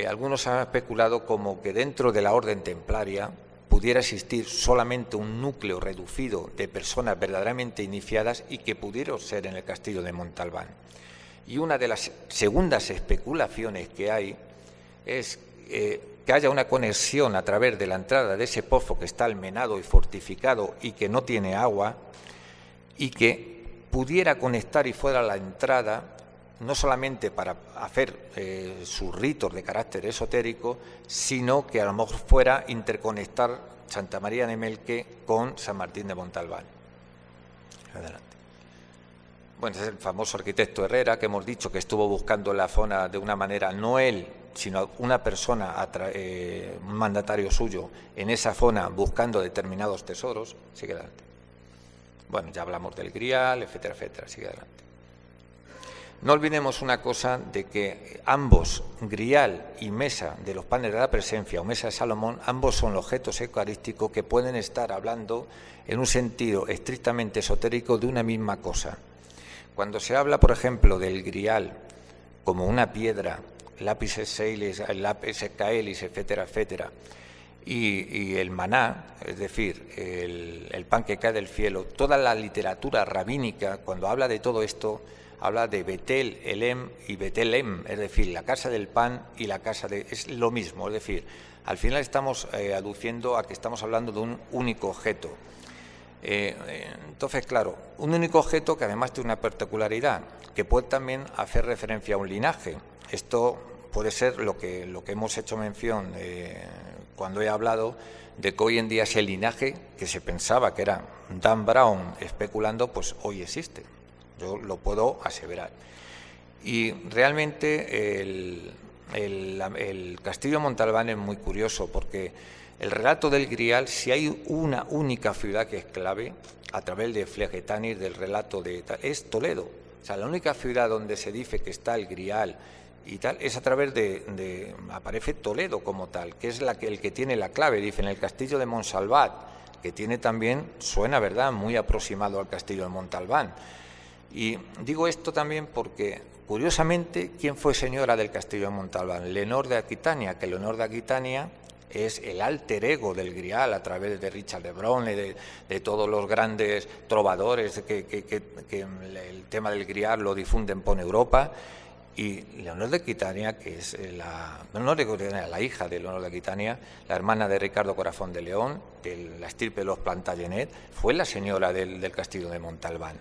algunos han especulado como que dentro de la orden templaria pudiera existir solamente un núcleo reducido de personas verdaderamente iniciadas y que pudieron ser en el castillo de Montalbán. Y una de las segundas especulaciones que hay es que haya una conexión a través de la entrada de ese pozo que está almenado y fortificado y que no tiene agua, y que pudiera conectar y fuera la entrada no solamente para hacer sus ritos de carácter esotérico, sino que a lo mejor fuera interconectar Santa María de Melque con San Martín de Montalbán. Adelante. Bueno, es el famoso arquitecto Herrera, que hemos dicho que estuvo buscando la zona de una manera, no él, sino una persona, un mandatario suyo, en esa zona buscando determinados tesoros. Sigue adelante. Bueno, ya hablamos del Grial, etcétera, etcétera. Sigue adelante. No olvidemos una cosa, de que ambos, Grial y Mesa de los Panes de la Presencia o Mesa de Salomón, ambos son objetos eucarísticos que pueden estar hablando en un sentido estrictamente esotérico de una misma cosa. Cuando se habla, por ejemplo, del Grial como una piedra, lápiz caelis, etcétera, etcétera, y el maná, es decir, el pan que cae del cielo, toda la literatura rabínica, cuando habla de todo esto, habla de Betel, Elem y Betelem, es decir, la casa del pan y la casa de... es lo mismo, es decir, al final estamos aduciendo a que estamos hablando de un único objeto. Entonces, claro, un único objeto que además tiene una particularidad, que puede también hacer referencia a un linaje. Esto puede ser lo que hemos hecho mención cuando he hablado de que hoy en día ese linaje que se pensaba que era Dan Brown especulando, pues hoy existe. Yo lo puedo aseverar. Y realmente el castillo de Montalbán es muy curioso porque el relato del Grial, si hay una única ciudad que es clave, a través de Flegetanis, del relato de tal, es Toledo. O sea, la única ciudad donde se dice que está el Grial y tal, es a través aparece Toledo como tal, que es el que tiene la clave. Dicen el castillo de Monsalvat, que tiene también, suena, ¿verdad?, muy aproximado al castillo de Montalbán. Y digo esto también porque, curiosamente, ¿quién fue señora del castillo de Montalbán? Leonor de Aquitania, que Leonor de Aquitania es el alter ego del Grial a través de Richard de Broglie, de todos los grandes trovadores que el tema del Grial lo difunden por Europa. Y Leonor de Aquitania, que es la hija de Leonor de Aquitania, la hermana de Ricardo Corazón de León, de la estirpe de los Plantagenet, fue la señora del castillo de Montalbán.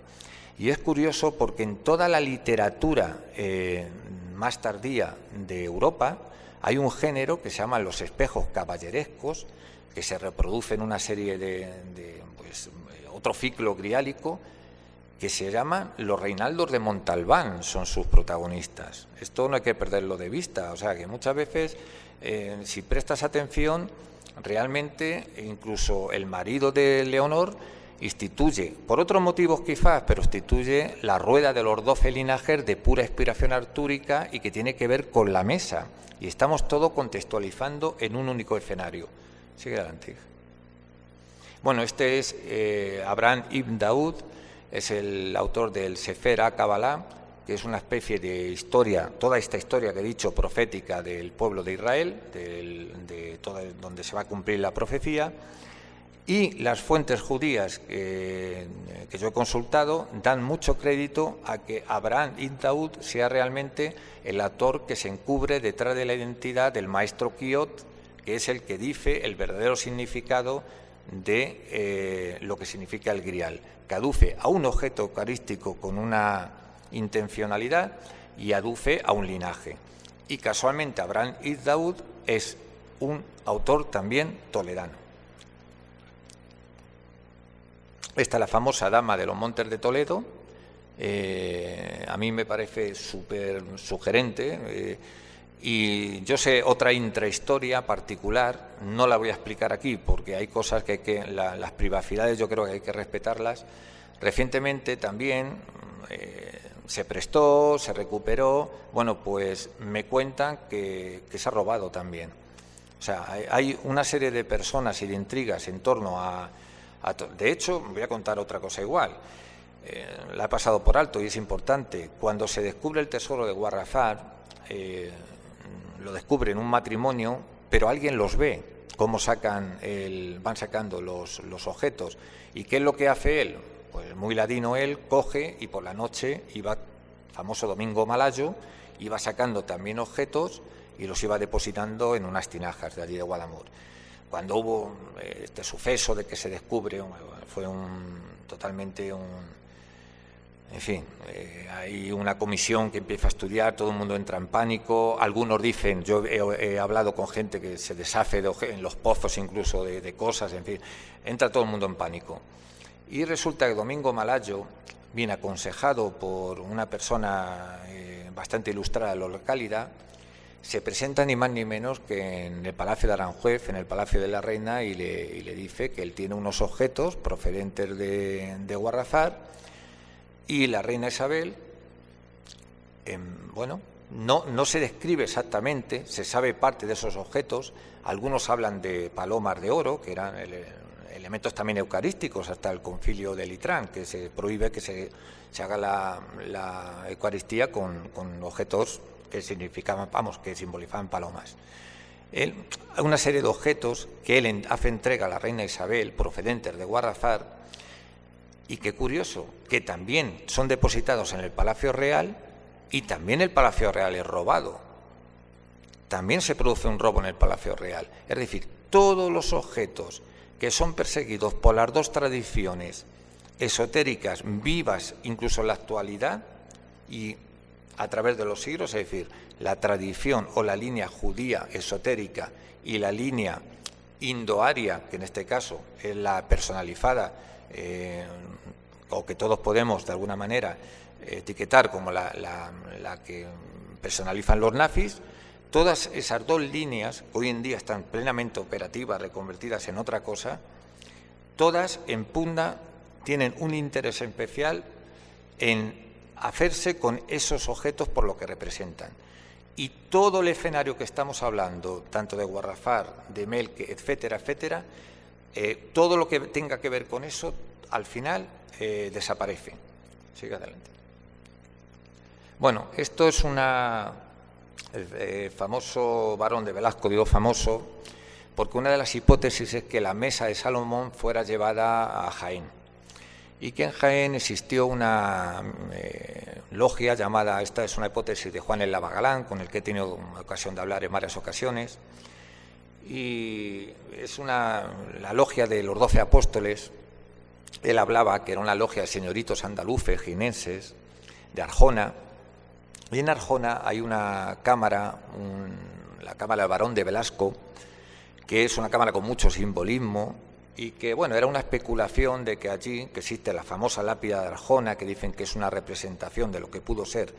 Y es curioso porque en toda la literatura más tardía de Europa hay un género que se llama los espejos caballerescos, que se reproduce en una serie otro ciclo griálico, que se llaman los Reinaldos de Montalbán, son sus protagonistas. Esto no hay que perderlo de vista, o sea que muchas veces, si prestas atención, realmente incluso el marido de Leonor instituye, por otros motivos quizás, pero instituye la rueda de los 12 linajes de pura inspiración artúrica y que tiene que ver con la mesa. Y estamos todo contextualizando en un único escenario. Sigue adelante. Bueno, este es Abraham ibn Daud, es el autor del Sefer HaKabbalah, que es una especie de historia, toda esta historia que he dicho profética del pueblo de Israel, donde se va a cumplir la profecía. Y las fuentes judías que yo he consultado dan mucho crédito a que Abraham ibn Daud sea realmente el actor que se encubre detrás de la identidad del maestro Quiot, que es el que dice el verdadero significado de lo que significa el Grial, que aduce a un objeto eucarístico con una intencionalidad y aduce a un linaje. Y casualmente Abraham ibn Daud es un autor también toledano. Esta es la famosa Dama de los Montes de Toledo. A mí me parece súper sugerente. Y yo sé otra intrahistoria particular, no la voy a explicar aquí porque hay cosas que las privacidades yo creo que hay que respetarlas. Recientemente también se prestó, se recuperó, bueno, pues me cuentan que se ha robado también. O sea, hay una serie de personas y de intrigas en torno a de hecho, voy a contar otra cosa igual. La he pasado por alto y es importante. Cuando se descubre el tesoro de Guarrazar, lo descubre en un matrimonio, pero alguien los ve, cómo van sacando los objetos. ¿Y qué es lo que hace él? Pues muy ladino él, coge y por la noche iba, famoso Domingo Malayo, iba sacando también objetos y los iba depositando en unas tinajas de allí de Guadamor. Cuando hubo este suceso de que se descubre, fue en fin, hay una comisión que empieza a estudiar, todo el mundo entra en pánico, algunos dicen, yo he hablado con gente que se deshace en los pozos incluso de cosas, en fin, entra todo el mundo en pánico. Y resulta que Domingo Malayo, bien aconsejado por una persona bastante ilustrada de la localidad, se presenta ni más ni menos que en el Palacio de Aranjuez, en el Palacio de la Reina, y le dice que él tiene unos objetos procedentes de Guarrazar, y la reina Isabel, no se describe exactamente, se sabe parte de esos objetos, algunos hablan de palomas de oro, que eran elementos también eucarísticos, hasta el concilio de Litrán, que se prohíbe que se haga la Eucaristía con objetos que significaban, que simbolizaban palomas. Una serie de objetos que él hace entrega a la reina Isabel, procedentes de Guarrazar, y qué curioso, que también son depositados en el Palacio Real, y también el Palacio Real es robado. También se produce un robo en el Palacio Real. Es decir, todos los objetos que son perseguidos por las dos tradiciones esotéricas vivas, incluso en la actualidad, y a través de los siglos, es decir, la tradición o la línea judía esotérica y la línea indoaria, que en este caso es la personalizada, o que todos podemos de alguna manera etiquetar como la que personalizan los nazis, todas esas dos líneas, que hoy en día están plenamente operativas, reconvertidas en otra cosa, todas en Punda tienen un interés especial en hacerse con esos objetos por lo que representan. Y todo el escenario que estamos hablando, tanto de Guarrafar, de Melque, etcétera, etcétera, todo lo que tenga que ver con eso, al final desaparece. Sigue adelante. Bueno, esto es el famoso Barón de Velasco, digo famoso, porque una de las hipótesis es que la mesa de Salomón fuera llevada a Jaén y que en Jaén existió una logia llamada, esta es una hipótesis de Juan el Lavagalán, con el que he tenido ocasión de hablar en varias ocasiones, y es la logia de los 12 apóstoles. Él hablaba que era una logia de señoritos andaluces, jienenses, de Arjona, y en Arjona hay una cámara, la cámara del Barón de Velasco, que es una cámara con mucho simbolismo y que, bueno, era una especulación de que allí, que existe la famosa lápida de Arjona, que dicen que es una representación de lo que pudo ser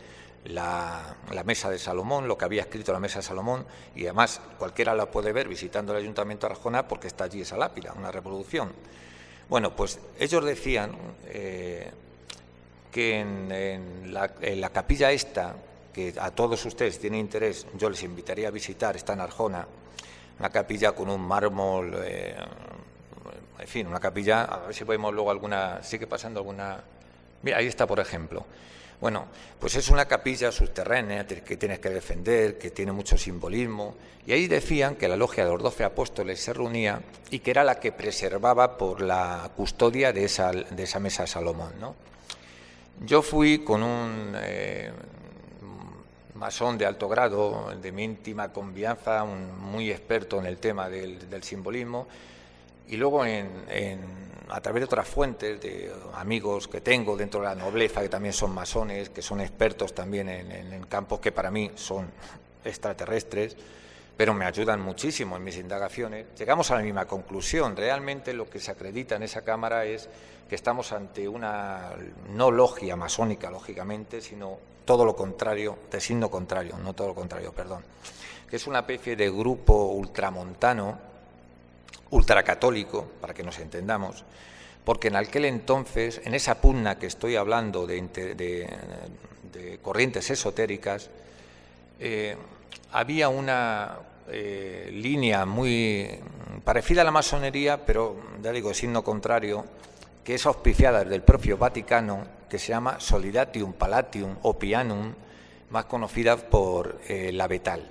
la mesa de Salomón, lo que había escrito la mesa de Salomón, y además cualquiera la puede ver visitando el Ayuntamiento de Arjona porque está allí esa lápida, una reproducción. Bueno, pues ellos decían que en la capilla esta, que a todos ustedes tienen interés, yo les invitaría a visitar, está en Arjona, una capilla con un mármol, en fin, una capilla, a ver si podemos luego alguna, sigue pasando alguna, mira, ahí está por ejemplo. Bueno, pues es una capilla subterránea que tienes que defender, que tiene mucho simbolismo, y ahí decían que la logia de los 12 apóstoles se reunía y que era la que preservaba por la custodia de esa mesa de Salomón, ¿no? Yo fui con un masón de alto grado, de mi íntima confianza, muy experto en el tema del simbolismo, y luego a través de otras fuentes, de amigos que tengo dentro de la nobleza, que también son masones, que son expertos también en campos que para mí son extraterrestres, pero me ayudan muchísimo en mis indagaciones, llegamos a la misma conclusión. Realmente lo que se acredita en esa cámara es que estamos ante una, no logia masónica, lógicamente, sino todo lo contrario, de signo contrario, no todo lo contrario, perdón, que es una especie de grupo ultramontano, ultracatólico, para que nos entendamos, porque en aquel entonces, en esa pugna que estoy hablando de corrientes esotéricas, había una línea muy parecida a la masonería, pero ya digo, signo contrario, que es auspiciada desde el propio Vaticano, que se llama Solidatium Palatium o Pianum, más conocida por la Vetal.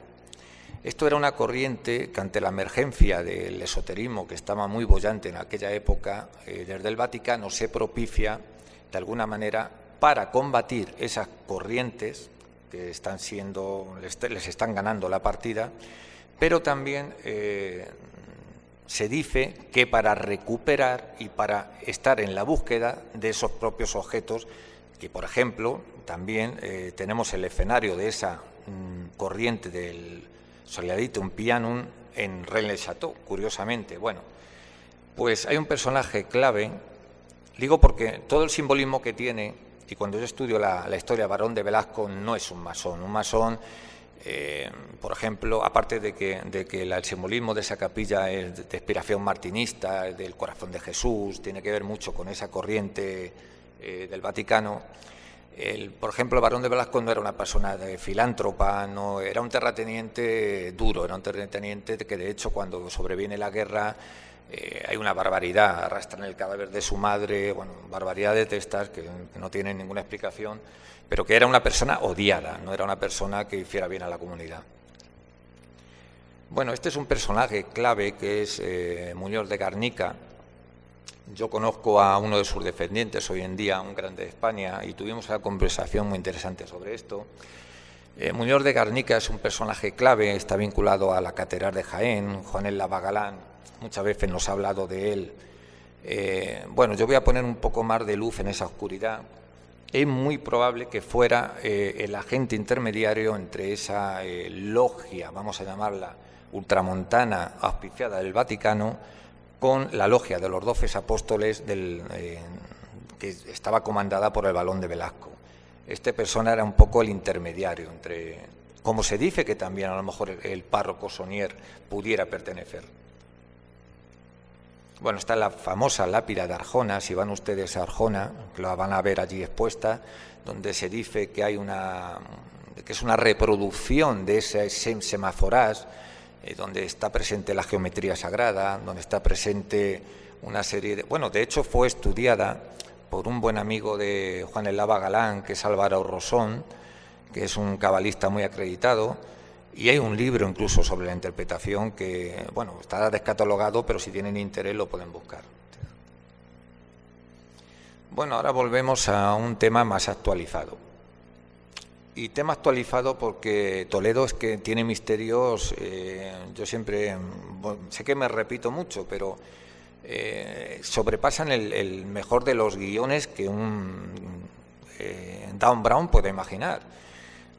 Esto era una corriente que ante la emergencia del esoterismo, que estaba muy boyante en aquella época, desde el Vaticano se propicia, de alguna manera, para combatir esas corrientes que están les están ganando la partida, pero también se dice que para recuperar y para estar en la búsqueda de esos propios objetos, que por ejemplo también tenemos el escenario de esa corriente del Solidatium Pianum en Rennes-le-Château, curiosamente. Bueno, pues hay un personaje clave, digo porque todo el simbolismo que tiene, y cuando yo estudio la historia de Barón de Velasco, no es un masón. Un masón, por ejemplo, aparte de que el simbolismo de esa capilla es de inspiración martinista, del corazón de Jesús, tiene que ver mucho con esa corriente del Vaticano. Por ejemplo, el Barón de Velasco no era una persona filántropa, no, era un terrateniente duro, era un terrateniente que de hecho cuando sobreviene la guerra hay una barbaridad, arrastran el cadáver de su madre, bueno, barbaridades de estas que no tienen ninguna explicación, pero que era una persona odiada, no era una persona que hiciera bien a la comunidad. Bueno, este es un personaje clave que es Muñoz de Garnica. Yo conozco a uno de sus descendientes hoy en día, un grande de España, y tuvimos una conversación muy interesante sobre esto. Muñoz de Garnica es un personaje clave, está vinculado a la Catedral de Jaén, Juan el Lavagalán, muchas veces nos ha hablado de él. Bueno, yo voy a poner un poco más de luz en esa oscuridad. Es muy probable que fuera el agente intermediario entre esa logia, vamos a llamarla, ultramontana, auspiciada del Vaticano, con la logia de los 12 apóstoles que estaba comandada por el Barón de Velasco. Esta persona era un poco el intermediario como se dice que también a lo mejor el párroco Saunier pudiera pertenecer. Bueno, está la famosa lápida de Arjona. Si van ustedes a Arjona, la van a ver allí expuesta, donde se dice que que es una reproducción de ese semaforás, donde está presente la geometría sagrada, donde está presente una serie de... Bueno, de hecho fue estudiada por un buen amigo de Juan Eslava Galán, que es Álvaro Rosón, que es un cabalista muy acreditado, y hay un libro incluso sobre la interpretación que, bueno, está descatalogado, pero si tienen interés lo pueden buscar. Bueno, ahora volvemos a un tema más actualizado. Y tema actualizado porque Toledo es que tiene misterios, yo siempre, sé que me repito mucho, pero sobrepasan el mejor de los guiones que un Dan Brown puede imaginar.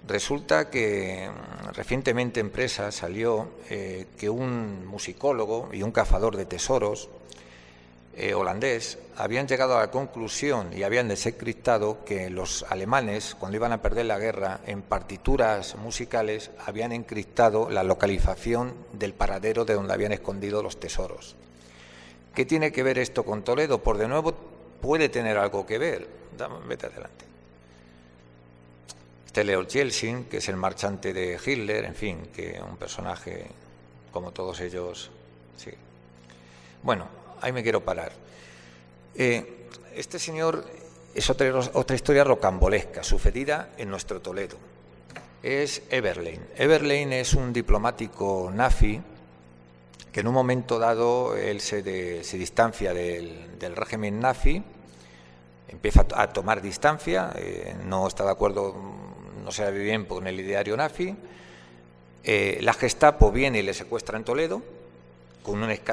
Resulta que recientemente en prensa salió que un musicólogo y un cazador de tesoros holandés habían llegado a la conclusión y habían desencriptado que los alemanes, cuando iban a perder la guerra, en partituras musicales habían encriptado la localización del paradero de donde habían escondido los tesoros. ¿Qué tiene que ver esto con Toledo? Pues de nuevo puede tener algo que ver. Vete adelante. Este Leo Yeltsin, que es el marchante de Hitler, en fin, que un personaje como todos ellos. Sí. Bueno, ahí me quiero parar. Este señor es otra historia rocambolesca, sucedida en nuestro Toledo. Es Eberlein. Eberlein es un diplomático nazi que en un momento dado él se distancia del régimen nazi, empieza a tomar distancia, no está de acuerdo, no se ve bien con el ideario nazi. La Gestapo viene y le secuestra en Toledo.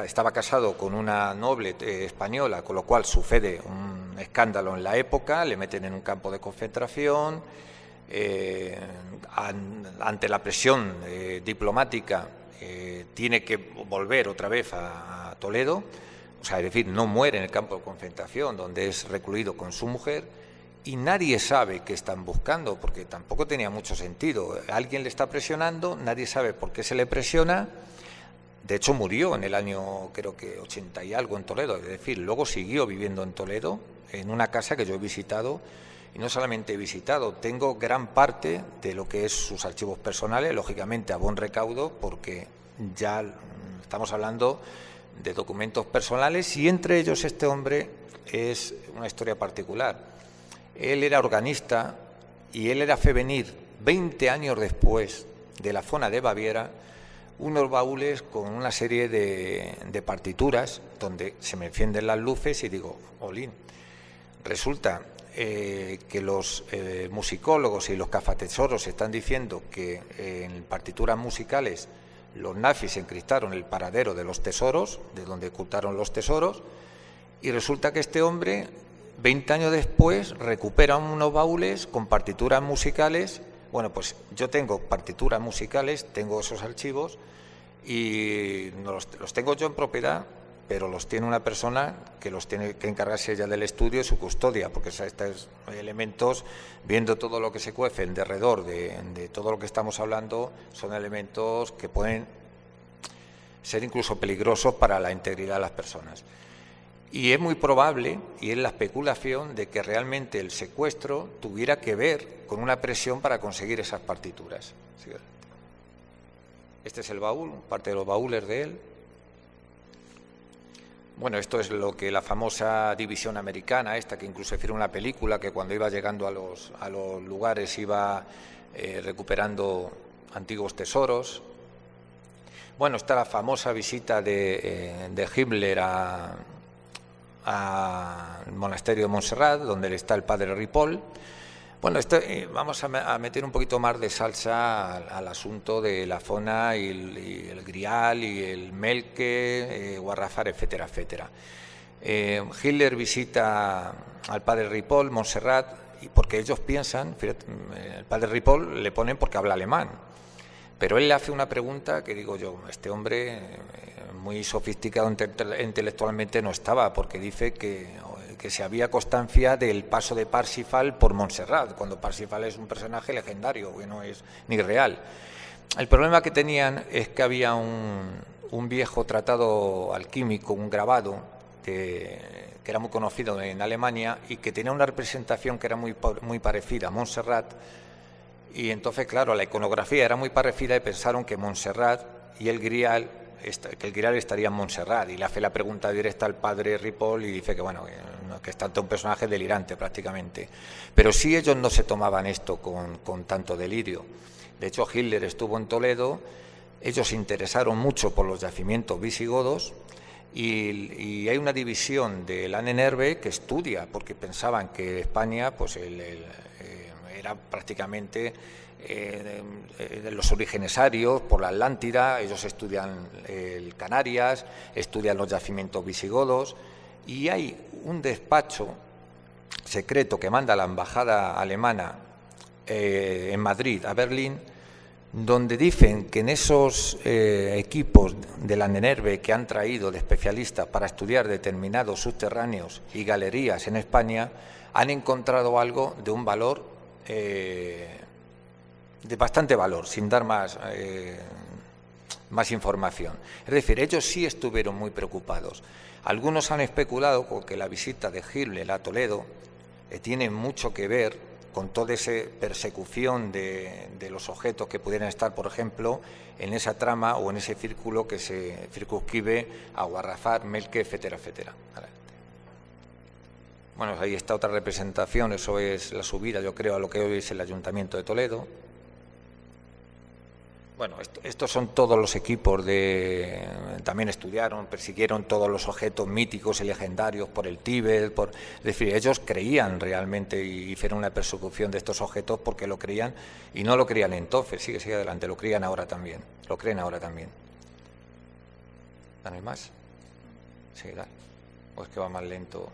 Estaba casado con una noble española, con lo cual sucede un escándalo en la época, le meten en un campo de concentración, ante la presión diplomática tiene que volver otra vez a Toledo, o sea, es decir, no muere en el campo de concentración donde es recluido con su mujer, y nadie sabe qué están buscando, porque tampoco tenía mucho sentido. Alguien le está presionando, nadie sabe por qué se le presiona. De hecho, murió en el año, creo que 80 y algo en Toledo, es decir, luego siguió viviendo en Toledo, en una casa que yo he visitado, y no solamente he visitado, tengo gran parte de lo que es sus archivos personales, lógicamente a buen recaudo, porque ya estamos hablando de documentos personales, y entre ellos este hombre es una historia particular. Él era organista y él hace venir 20 años después de la zona de Baviera unos baúles con una serie de partituras donde se me encienden las luces y digo, olín. Resulta que los musicólogos y los cazatesoros están diciendo que en partituras musicales los nazis encriptaron el paradero de los tesoros, de donde ocultaron los tesoros, y resulta que este hombre, 20 años después, recupera unos baúles con partituras musicales. Bueno, pues yo tengo partituras musicales, tengo esos archivos y los tengo yo en propiedad, pero los tiene una persona que los tiene que encargarse ella del estudio y su custodia, porque estos elementos, viendo todo lo que se cuece alrededor de todo lo que estamos hablando, son elementos que pueden ser incluso peligrosos para la integridad de las personas. Y es muy probable, y es la especulación, de que realmente el secuestro tuviera que ver con una presión para conseguir esas partituras. Este es el baúl, parte de los baúles de él. Bueno, esto es lo que la famosa división americana, esta que incluso hicieron una película, que cuando iba llegando a los lugares iba recuperando antiguos tesoros. Bueno, está la famosa visita de Himmler al monasterio de Montserrat, donde está el padre Ripoll. Bueno, vamos a meter un poquito más de salsa al asunto de la zona y el Grial y el Melque, Guarrafar, etcétera, etcétera. Hitler visita al padre Ripoll, Montserrat, y porque ellos piensan, fíjate, el padre Ripoll le ponen porque habla alemán, pero él le hace una pregunta que digo yo, este hombre muy sofisticado intelectualmente no estaba, porque dice que que se había constancia del paso de Parsifal por Montserrat, cuando Parsifal es un personaje legendario, que no es ni real. El problema que tenían es que había un viejo tratado alquímico, un grabado, que era muy conocido en Alemania y que tenía una representación que era muy parecida a Montserrat. Y entonces, claro, la iconografía era muy parecida y pensaron que Montserrat y el Grial, que el Grial estaría en Montserrat. Y le hace la pregunta directa al padre Ripoll y dice que, bueno, que es tanto un personaje delirante prácticamente. Pero sí ellos no se tomaban esto con tanto delirio. De hecho, Hitler estuvo en Toledo, ellos se interesaron mucho por los yacimientos visigodos y hay una división del Ahnenerbe que estudia, porque pensaban que España pues era prácticamente de los orígenes arios por la Atlántida. Ellos estudian el Canarias, estudian los yacimientos visigodos y hay un despacho secreto que manda la embajada alemana en Madrid a Berlín, donde dicen que en esos equipos de la Ahnenerbe que han traído de especialistas para estudiar determinados subterráneos y galerías en España, han encontrado algo de un valor, de bastante valor, sin dar más información. Es decir, ellos sí estuvieron muy preocupados. Algunos han especulado con que la visita de Hitler a Toledo tiene mucho que ver con toda esa persecución de los objetos que pudieran estar, por ejemplo, en esa trama o en ese círculo que se circunscribe a Guarrafat, Melque, etcétera, etcétera. Bueno, ahí está otra representación, eso es la subida, yo creo, a lo que hoy es el Ayuntamiento de Toledo. Bueno, estos son todos los equipos también estudiaron, persiguieron todos los objetos míticos y legendarios por el Tíbet, es decir, ellos creían realmente y hicieron una persecución de estos objetos porque lo creían y no lo creían entonces, sigue adelante, lo creían ahora también, lo creen ahora también. ¿No hay más? Sí, dale. ¿O es que va más lento?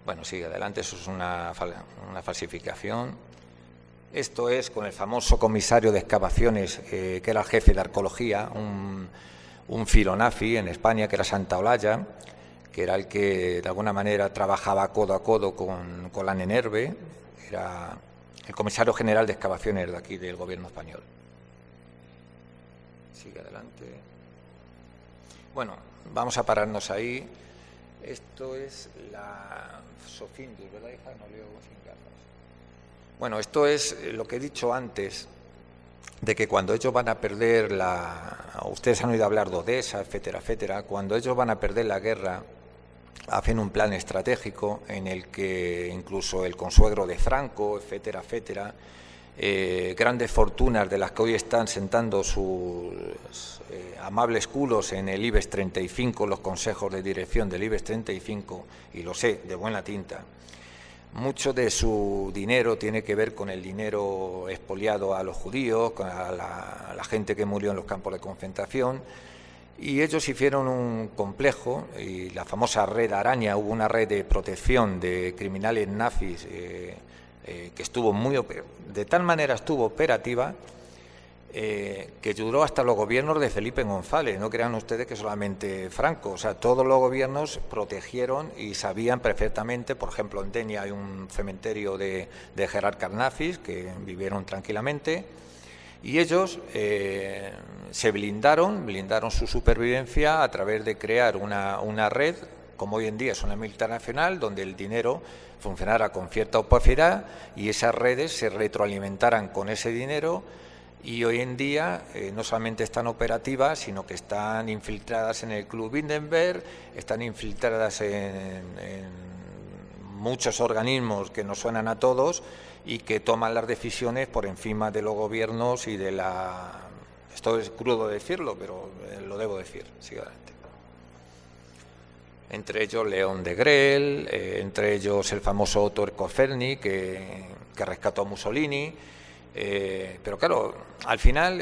Bueno, sigue adelante, eso es una falsificación. Esto es con el famoso comisario de excavaciones, que era el jefe de arqueología, un filonazi en España, que era Santaolalla, que era el que de alguna manera trabajaba codo a codo con la Ahnenerbe, era el comisario general de excavaciones de aquí del gobierno español. Sigue adelante. Bueno, vamos a pararnos ahí. Esto es la Sofindus, ¿verdad, hija? No leo sin gafas. Bueno, esto es lo que he dicho antes, de que cuando ellos van a perder ustedes han oído hablar de Odesa, etcétera, etcétera, cuando ellos van a perder la guerra, hacen un plan estratégico en el que incluso el consuegro de Franco, etcétera, etcétera, grandes fortunas de las que hoy están sentando sus amables culos en el IBEX 35, los consejos de dirección del IBEX 35, y lo sé, de buena tinta. Mucho de su dinero tiene que ver con el dinero expoliado a los judíos, a la gente que murió en los campos de concentración, y ellos hicieron un complejo, y la famosa red araña, hubo una red de protección de criminales nazis que estuvo de tal manera estuvo operativa que duró hasta los gobiernos de Felipe González. No crean ustedes que solamente Franco, o sea, todos los gobiernos protegieron y sabían perfectamente. Por ejemplo, en Denia hay un cementerio de Gerard Carnafis que vivieron tranquilamente y ellos se blindaron su supervivencia a través de crear una red, como hoy en día es una multinacional, donde el dinero funcionara con cierta opacidad y esas redes se retroalimentaran con ese dinero. Y hoy en día no solamente están operativas, sino que están infiltradas en el Club Bilderberg, están infiltradas en muchos organismos que nos suenan a todos y que toman las decisiones por encima de los gobiernos y de la... Esto es crudo decirlo, pero lo debo decir. Sigue adelante. Entre ellos León de Grel, entre ellos el famoso Otto Ercolferni, que rescató a Mussolini. Pero claro, al final,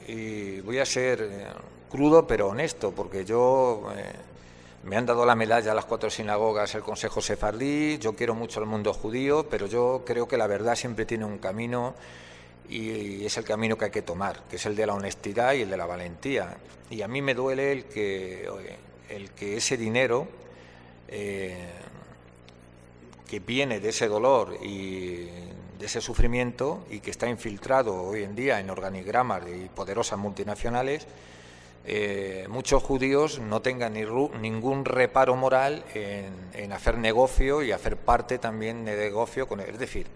y voy a ser crudo pero honesto, porque me han dado la medalla a las 4 sinagogas, el Consejo Sefardí, yo quiero mucho al mundo judío, pero yo creo que la verdad siempre tiene un camino y es el camino que hay que tomar, que es el de la honestidad y el de la valentía. Y a mí me duele el que ese dinero que viene de ese dolor y de ese sufrimiento y que está infiltrado hoy en día en organigramas de poderosas multinacionales, muchos judíos no tengan ningún reparo moral en hacer negocio y hacer parte también de negocio con él. Es decir,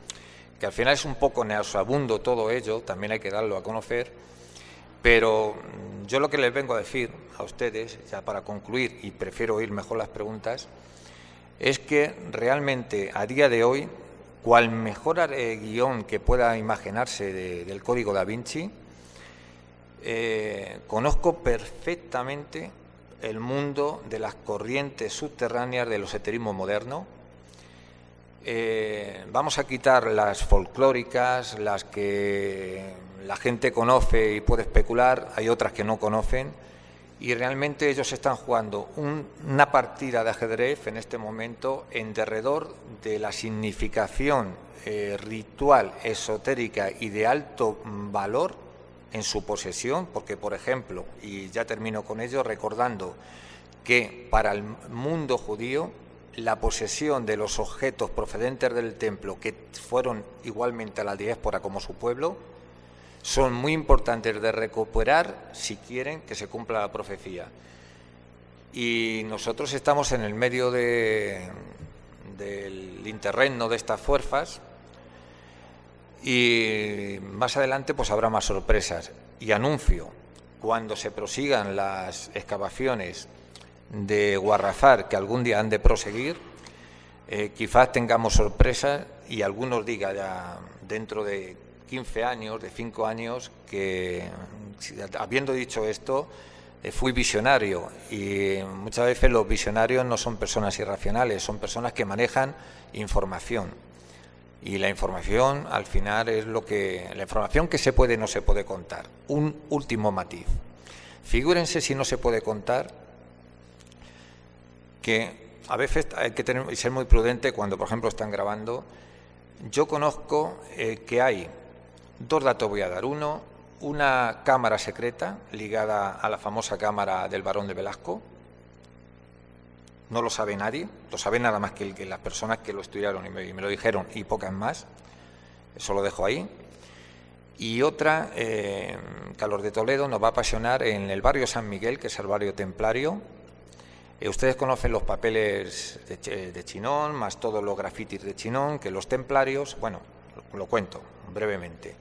que al final es un poco nauseabundo todo ello, también hay que darlo a conocer, pero yo lo que les vengo a decir a ustedes, ya para concluir, y prefiero oír mejor las preguntas, es que realmente a día de hoy, cual mejor guión que pueda imaginarse del Código Da Vinci, conozco perfectamente el mundo de las corrientes subterráneas del esoterismo moderno. Vamos a quitar las folclóricas, las que la gente conoce y puede especular, hay otras que no conocen, y realmente ellos están jugando una partida de ajedrez en este momento en derredor de la significación ritual, esotérica y de alto valor en su posesión, porque, por ejemplo, y ya termino con ello, recordando que para el mundo judío la posesión de los objetos procedentes del templo, que fueron igualmente a la diáspora como su pueblo, son muy importantes de recuperar si quieren que se cumpla la profecía. Y nosotros estamos en el medio del interregno de estas fuerzas, y más adelante pues habrá más sorpresas. Y anuncio, cuando se prosigan las excavaciones de Guarrazar, que algún día han de proseguir, quizás tengamos sorpresas y algunos digan ya dentro de 15 años, de 5 años, que habiendo dicho esto, fui visionario, y muchas veces los visionarios no son personas irracionales, son personas que manejan información, y la información al final es la información que se puede no se puede contar. Un último matiz, figúrense si no se puede contar, que a veces hay que ser muy prudente cuando, por ejemplo, están grabando. Yo conozco que hay dos datos, voy a dar. Uno, una cámara secreta ligada a la famosa cámara del Barón de Velasco. No lo sabe nadie, lo sabe nada más que las personas que lo estudiaron y me lo dijeron, y pocas más. Eso lo dejo ahí. Y otra, que a los de Toledo nos va a apasionar, en el barrio San Miguel, que es el barrio templario. Ustedes conocen los papeles de Chinón, más todos los grafitis de Chinón, que los templarios, bueno, lo cuento brevemente.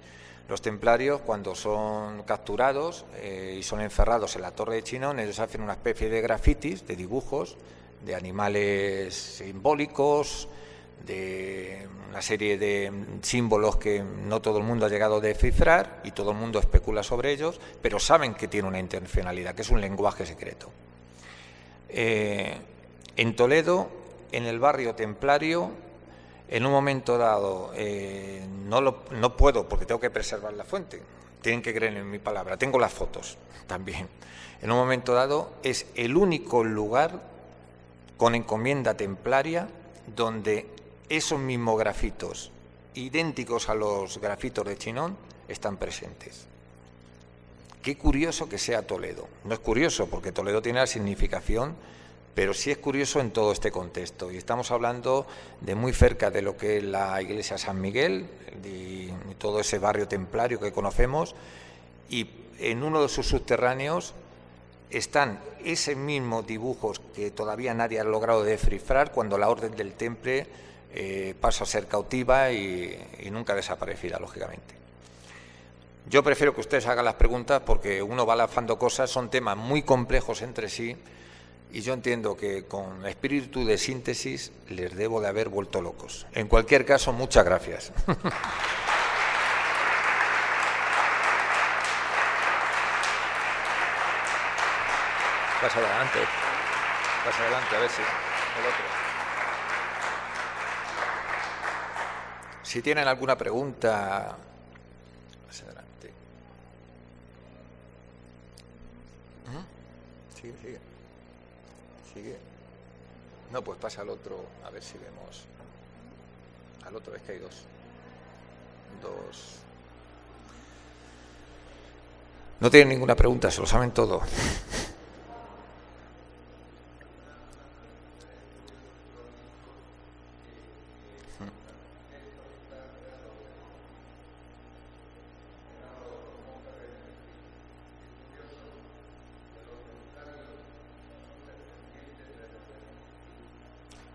Los templarios, cuando son capturados y son encerrados en la Torre de Chinón, ellos hacen una especie de grafitis, de dibujos, de animales simbólicos, de una serie de símbolos que no todo el mundo ha llegado a descifrar y todo el mundo especula sobre ellos, pero saben que tiene una intencionalidad, que es un lenguaje secreto. En Toledo, en el barrio templario, en un momento dado, no puedo porque tengo que preservar la fuente, tienen que creer en mi palabra, tengo las fotos también. En un momento dado es el único lugar con encomienda templaria donde esos mismos grafitos, idénticos a los grafitos de Chinón, están presentes. Qué curioso que sea Toledo. No es curioso porque Toledo tiene la significación, pero sí es curioso en todo este contexto. Y estamos hablando de muy cerca de lo que es la iglesia San Miguel y todo ese barrio templario que conocemos, y en uno de sus subterráneos están esos mismos dibujos que todavía nadie ha logrado descifrar cuando la Orden del Temple pasa a ser cautiva y nunca desaparecida, lógicamente. Yo prefiero que ustedes hagan las preguntas porque uno va lanzando cosas, son temas muy complejos entre sí, y yo entiendo que con espíritu de síntesis les debo de haber vuelto locos. En cualquier caso, muchas gracias. Pasa adelante, a ver si el otro. Si tienen alguna pregunta, más adelante. Sigue. No, pues pasa al otro, a ver si vemos. Al otro, es que hay dos. No tienen ninguna pregunta, se lo saben todo.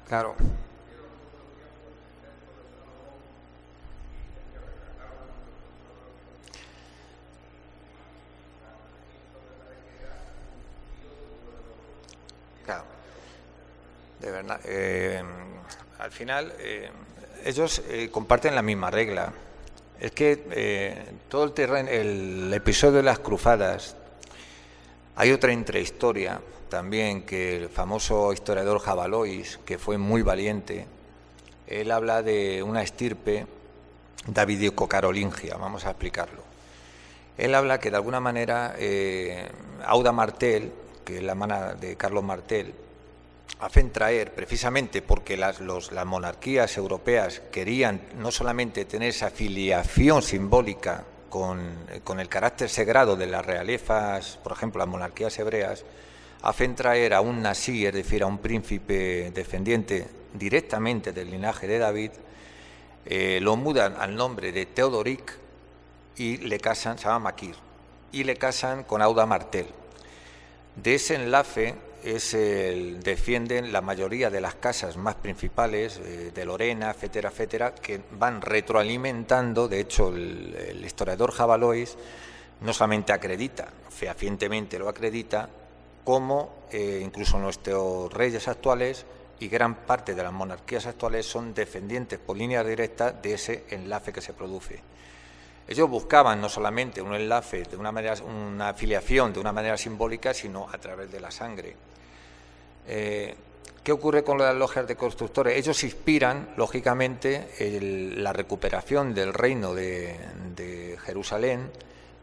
Claro. Claro. De verdad. Al final, ellos comparten la misma regla. Es que todo el terreno, el episodio de las cruzadas, hay otra intrahistoria también, que el famoso historiador Jabalois, que fue muy valiente, él habla de una estirpe davidico-carolingia, vamos a explicarlo. Él habla que de alguna manera Auda Martel, que es la hermana de Carlos Martel, hacen traer, precisamente porque las monarquías europeas querían no solamente tener esa filiación simbólica con el carácter sagrado de las realezas, por ejemplo, las monarquías hebreas, hacen traer a un nasí, es decir, a un príncipe descendiente directamente del linaje de David, lo mudan al nombre de Teodoric y le casan, se llama Maquir, y le casan con Auda Martel. De ese enlace defienden la mayoría de las casas más principales de Lorena, etcétera, etcétera, que van retroalimentando. De hecho, el historiador Jabalois no solamente acredita, fehacientemente lo acredita, como incluso nuestros reyes actuales y gran parte de las monarquías actuales son descendientes por línea directa de ese enlace que se produce. Ellos buscaban no solamente un enlace de una manera, una afiliación de una manera simbólica, sino a través de la sangre. ¿Qué ocurre con las logias de constructores? Ellos inspiran, lógicamente, la recuperación del reino de Jerusalén.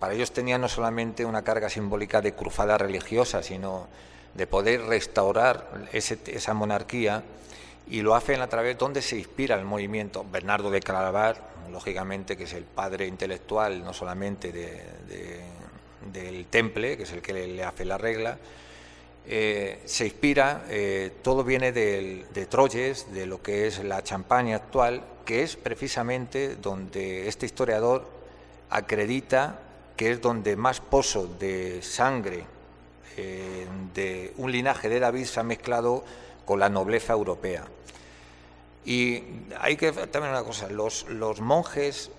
Para ellos tenían no solamente una carga simbólica de cruzada religiosa, sino de poder restaurar esa monarquía, y lo hacen a través donde se inspira el movimiento. Bernardo de Claraval, lógicamente, que es el padre intelectual no solamente del Temple, que es el que le hace la regla, se inspira, todo viene de Troyes, de lo que es la Champaña actual, que es precisamente donde este historiador acredita que es donde más pozo de sangre de un linaje de David se ha mezclado con la nobleza europea. Y hay que también una cosa, los monjes,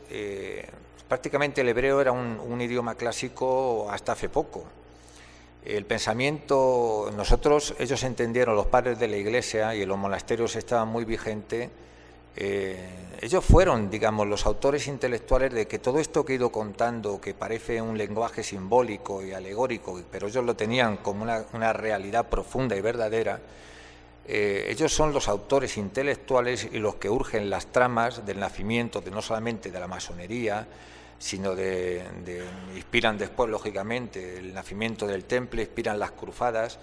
prácticamente el hebreo era un idioma clásico hasta hace poco. El pensamiento, ellos entendieron, los padres de la Iglesia, y en los monasterios estaba muy vigente. Ellos fueron, digamos, los autores intelectuales de que todo esto que he ido contando, que parece un lenguaje simbólico y alegórico, pero ellos lo tenían como una realidad profunda y verdadera. Ellos son los autores intelectuales y los que urgen las tramas del nacimiento no solamente de la masonería, sino inspiran después, lógicamente, el nacimiento del Temple, inspiran las cruzadas.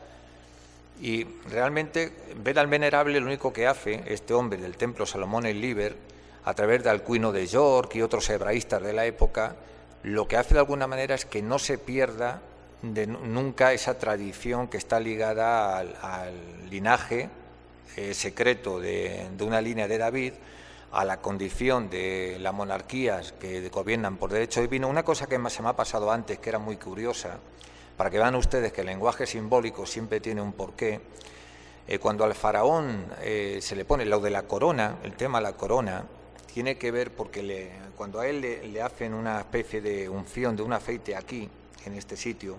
Y realmente ver al venerable, lo único que hace este hombre del templo Salomón el Liber, a través de Alcuino de York y otros hebraístas de la época, lo que hace de alguna manera es que no se pierda nunca esa tradición que está ligada al linaje secreto de una línea de David, a la condición de las monarquías que gobiernan por derecho divino. Una cosa que se me ha pasado antes, que era muy curiosa, para que vean ustedes que el lenguaje simbólico siempre tiene un porqué. Cuando al faraón se le pone lo de la corona, el tema de la corona, tiene que ver porque cuando a él le hacen una especie de unción de un aceite aquí, en este sitio,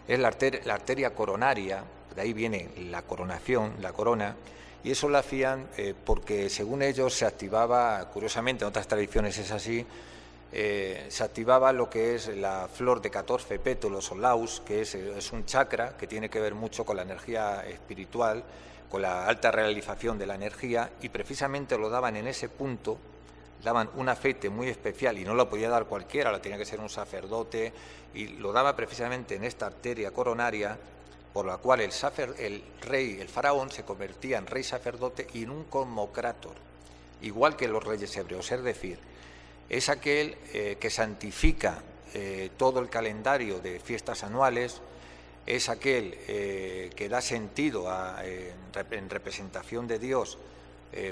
es la arteria coronaria, de ahí viene la coronación, la corona, y eso lo hacían porque según ellos se activaba, curiosamente en otras tradiciones es así, se activaba lo que es la flor de 14 pétalos o laus, que es un chakra que tiene que ver mucho con la energía espiritual, con la alta realización de la energía, y precisamente lo daban en ese punto, daban un aceite muy especial y no lo podía dar cualquiera, lo tenía que ser un sacerdote, y lo daba precisamente en esta arteria coronaria, por la cual el rey, el faraón, se convertía en rey sacerdote y en un cosmocrátor, igual que los reyes hebreos, es decir, es aquel que santifica todo el calendario de fiestas anuales, es aquel que da sentido en representación de Dios,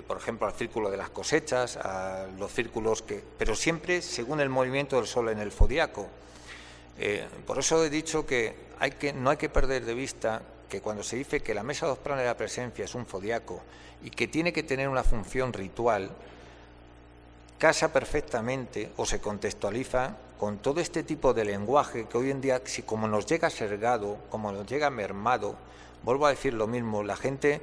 por ejemplo, al círculo de las cosechas, a los círculos pero siempre según el movimiento del sol en el zodiaco. Por eso he dicho que no hay que perder de vista que cuando se dice que la mesa doctrinal de la presencia es un zodiaco y que tiene que tener una función ritual, casa perfectamente o se contextualiza con todo este tipo de lenguaje que hoy en día, si como nos llega sesgado, como nos llega mermado, vuelvo a decir lo mismo, la gente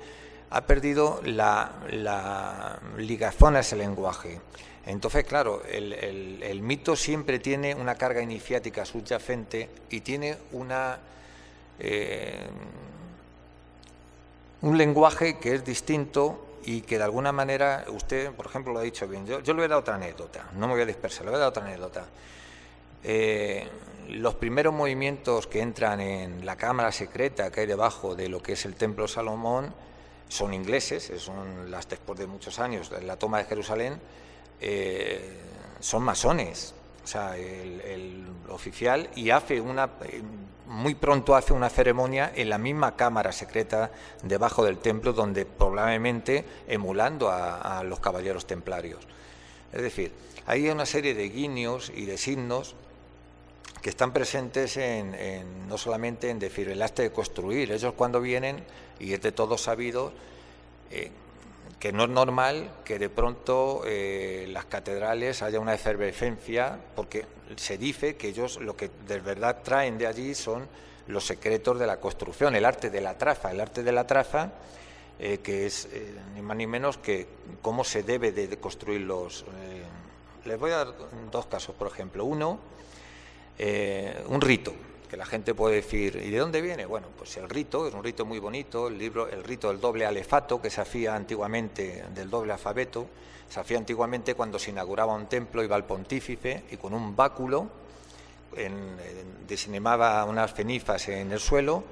ha perdido la ligazón a ese lenguaje. Entonces, claro, el mito siempre tiene una carga iniciática subyacente y tiene un lenguaje que es distinto y que de alguna manera, usted, por ejemplo, lo ha dicho bien. Yo le voy a dar otra anécdota, no me voy a dispersar, le voy a dar otra anécdota. Los primeros movimientos que entran en la cámara secreta que hay debajo de lo que es el Templo de Salomón son ingleses, son después de muchos años, la toma de Jerusalén, son masones. O sea, el oficial, y muy pronto hace una ceremonia en la misma cámara secreta debajo del templo, donde probablemente emulando a los caballeros templarios. Es decir, hay una serie de guiños y de signos que están presentes no solamente en decir el arte de construir. Ellos cuando vienen, y es de todos sabido, que no es normal que de pronto las catedrales haya una efervescencia, porque se dice que ellos lo que de verdad traen de allí son los secretos de la construcción, el arte de la traza. El arte de la traza, que es ni más ni menos que cómo se debe de construir los... les voy a dar dos casos, por ejemplo. Uno, un rito, que la gente puede decir, ¿y de dónde viene? Bueno, pues el rito es un rito muy bonito, el rito del doble alefato, que se hacía antiguamente, del doble alfabeto, se hacía antiguamente cuando se inauguraba un templo, iba el pontífice y con un báculo diseñaba unas cenizas en el suelo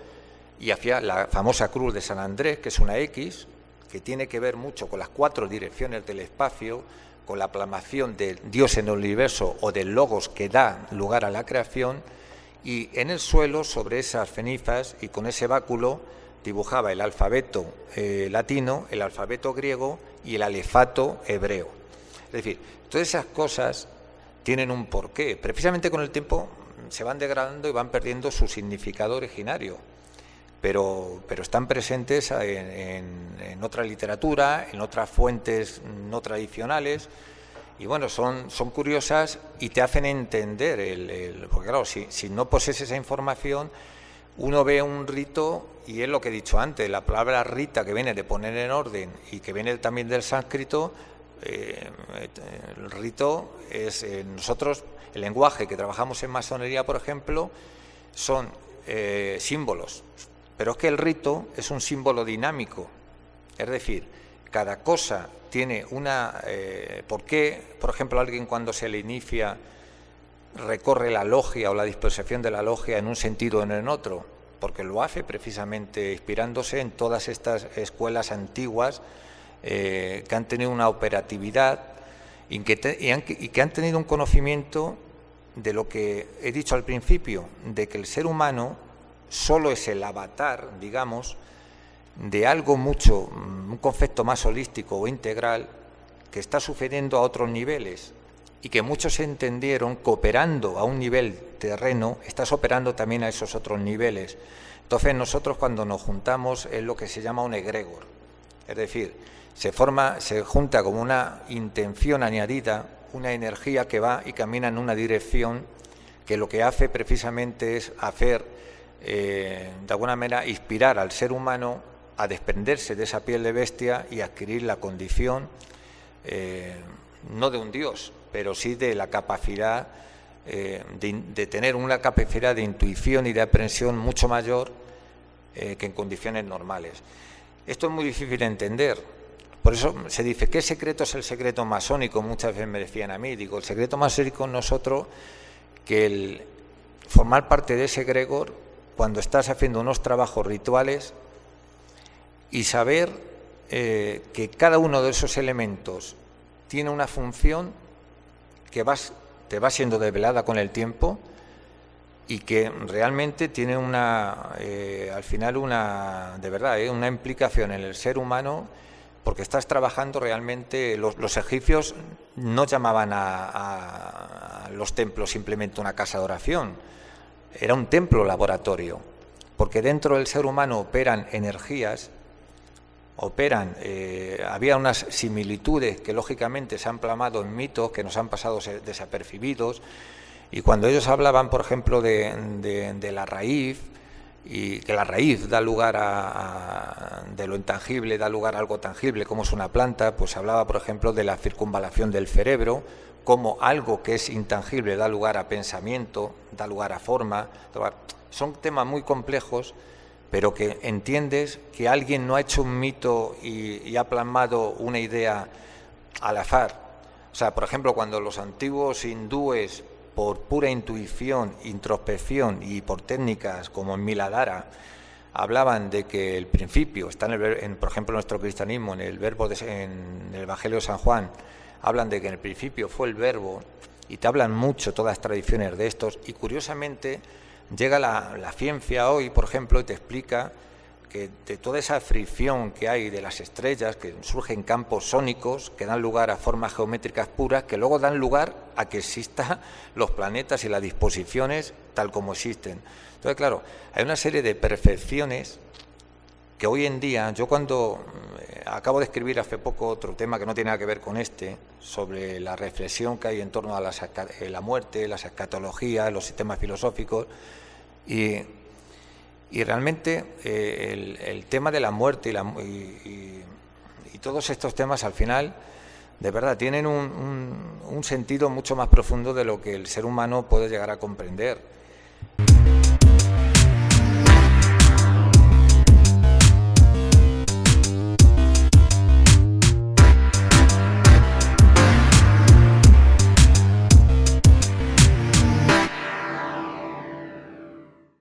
y hacía la famosa cruz de San Andrés, que es una X, que tiene que ver mucho con las 4 direcciones del espacio, con la plasmación de Dios en el universo o del logos que da lugar a la creación. Y en el suelo, sobre esas cenizas y con ese báculo, dibujaba el alfabeto latino, el alfabeto griego y el alefato hebreo. Es decir, todas esas cosas tienen un porqué. Precisamente con el tiempo se van degradando y van perdiendo su significado originario, pero están presentes en otra literatura, en otras fuentes no tradicionales. Y bueno, son curiosas y te hacen entender, porque claro, si no posees esa información, uno ve un rito, y es lo que he dicho antes, la palabra rita, que viene de poner en orden y que viene también del sánscrito, el rito es, nosotros, el lenguaje que trabajamos en masonería, por ejemplo, son símbolos, pero es que el rito es un símbolo dinámico, es decir, cada cosa tiene una... ¿por qué, por ejemplo, alguien cuando se le inicia recorre la logia o la disposición de la logia en un sentido o en otro? Porque lo hace precisamente inspirándose en todas estas escuelas antiguas que han tenido una operatividad y que han tenido un conocimiento de lo que he dicho al principio, de que el ser humano solo es el avatar, digamos, de algo un concepto más holístico o integral que está sucediendo a otros niveles y que muchos entendieron que operando a un nivel terreno, estás operando también a esos otros niveles. Entonces nosotros cuando nos juntamos es lo que se llama un egregor, es decir, se junta como una intención añadida, una energía que va y camina en una dirección que lo que hace precisamente es hacer, de alguna manera, inspirar al ser humano a desprenderse de esa piel de bestia y adquirir la condición, no de un dios, pero sí de la capacidad de tener una capacidad de intuición y de aprehensión mucho mayor que en condiciones normales. Esto es muy difícil de entender, por eso se dice, ¿qué secreto es el secreto masónico? Muchas veces me decían a mí, digo, el secreto masónico en nosotros, que el formar parte de ese egregor, cuando estás haciendo unos trabajos rituales, y saber que cada uno de esos elementos tiene una función que te va siendo develada con el tiempo y que realmente tiene al final de verdad, una implicación en el ser humano, porque estás trabajando realmente. Los egipcios no llamaban a los templos simplemente una casa de oración, era un templo laboratorio, porque dentro del ser humano operan energías, había unas similitudes que lógicamente se han plasmado en mitos que nos han pasado desapercibidos, y cuando ellos hablaban, por ejemplo, de la raíz, y que la raíz da lugar de lo intangible, da lugar a algo tangible, como es una planta, pues hablaba, por ejemplo, de la circunvalación del cerebro, como algo que es intangible da lugar a pensamiento, da lugar a forma. Son temas muy complejos, pero que entiendes que alguien no ha hecho un mito y ha plasmado una idea al azar. O sea, por ejemplo, cuando los antiguos hindúes, por pura intuición, introspección y por técnicas como en Miladhara, hablaban de que el principio, está por ejemplo en nuestro cristianismo, en el en el Evangelio de San Juan, hablan de que en el principio fue el verbo, y te hablan mucho todas las tradiciones de estos, y curiosamente llega la ciencia hoy, por ejemplo, y te explica que de toda esa fricción que hay de las estrellas, que surgen campos sónicos, que dan lugar a formas geométricas puras, que luego dan lugar a que existan los planetas y las disposiciones tal como existen. Entonces, claro, hay una serie de perfecciones que hoy en día, yo cuando acabo de escribir hace poco otro tema que no tiene nada que ver con este, sobre la reflexión que hay en torno a la muerte, las escatologías, los sistemas filosóficos, y realmente el tema de la muerte y todos estos temas al final, de verdad, tienen un sentido mucho más profundo de lo que el ser humano puede llegar a comprender.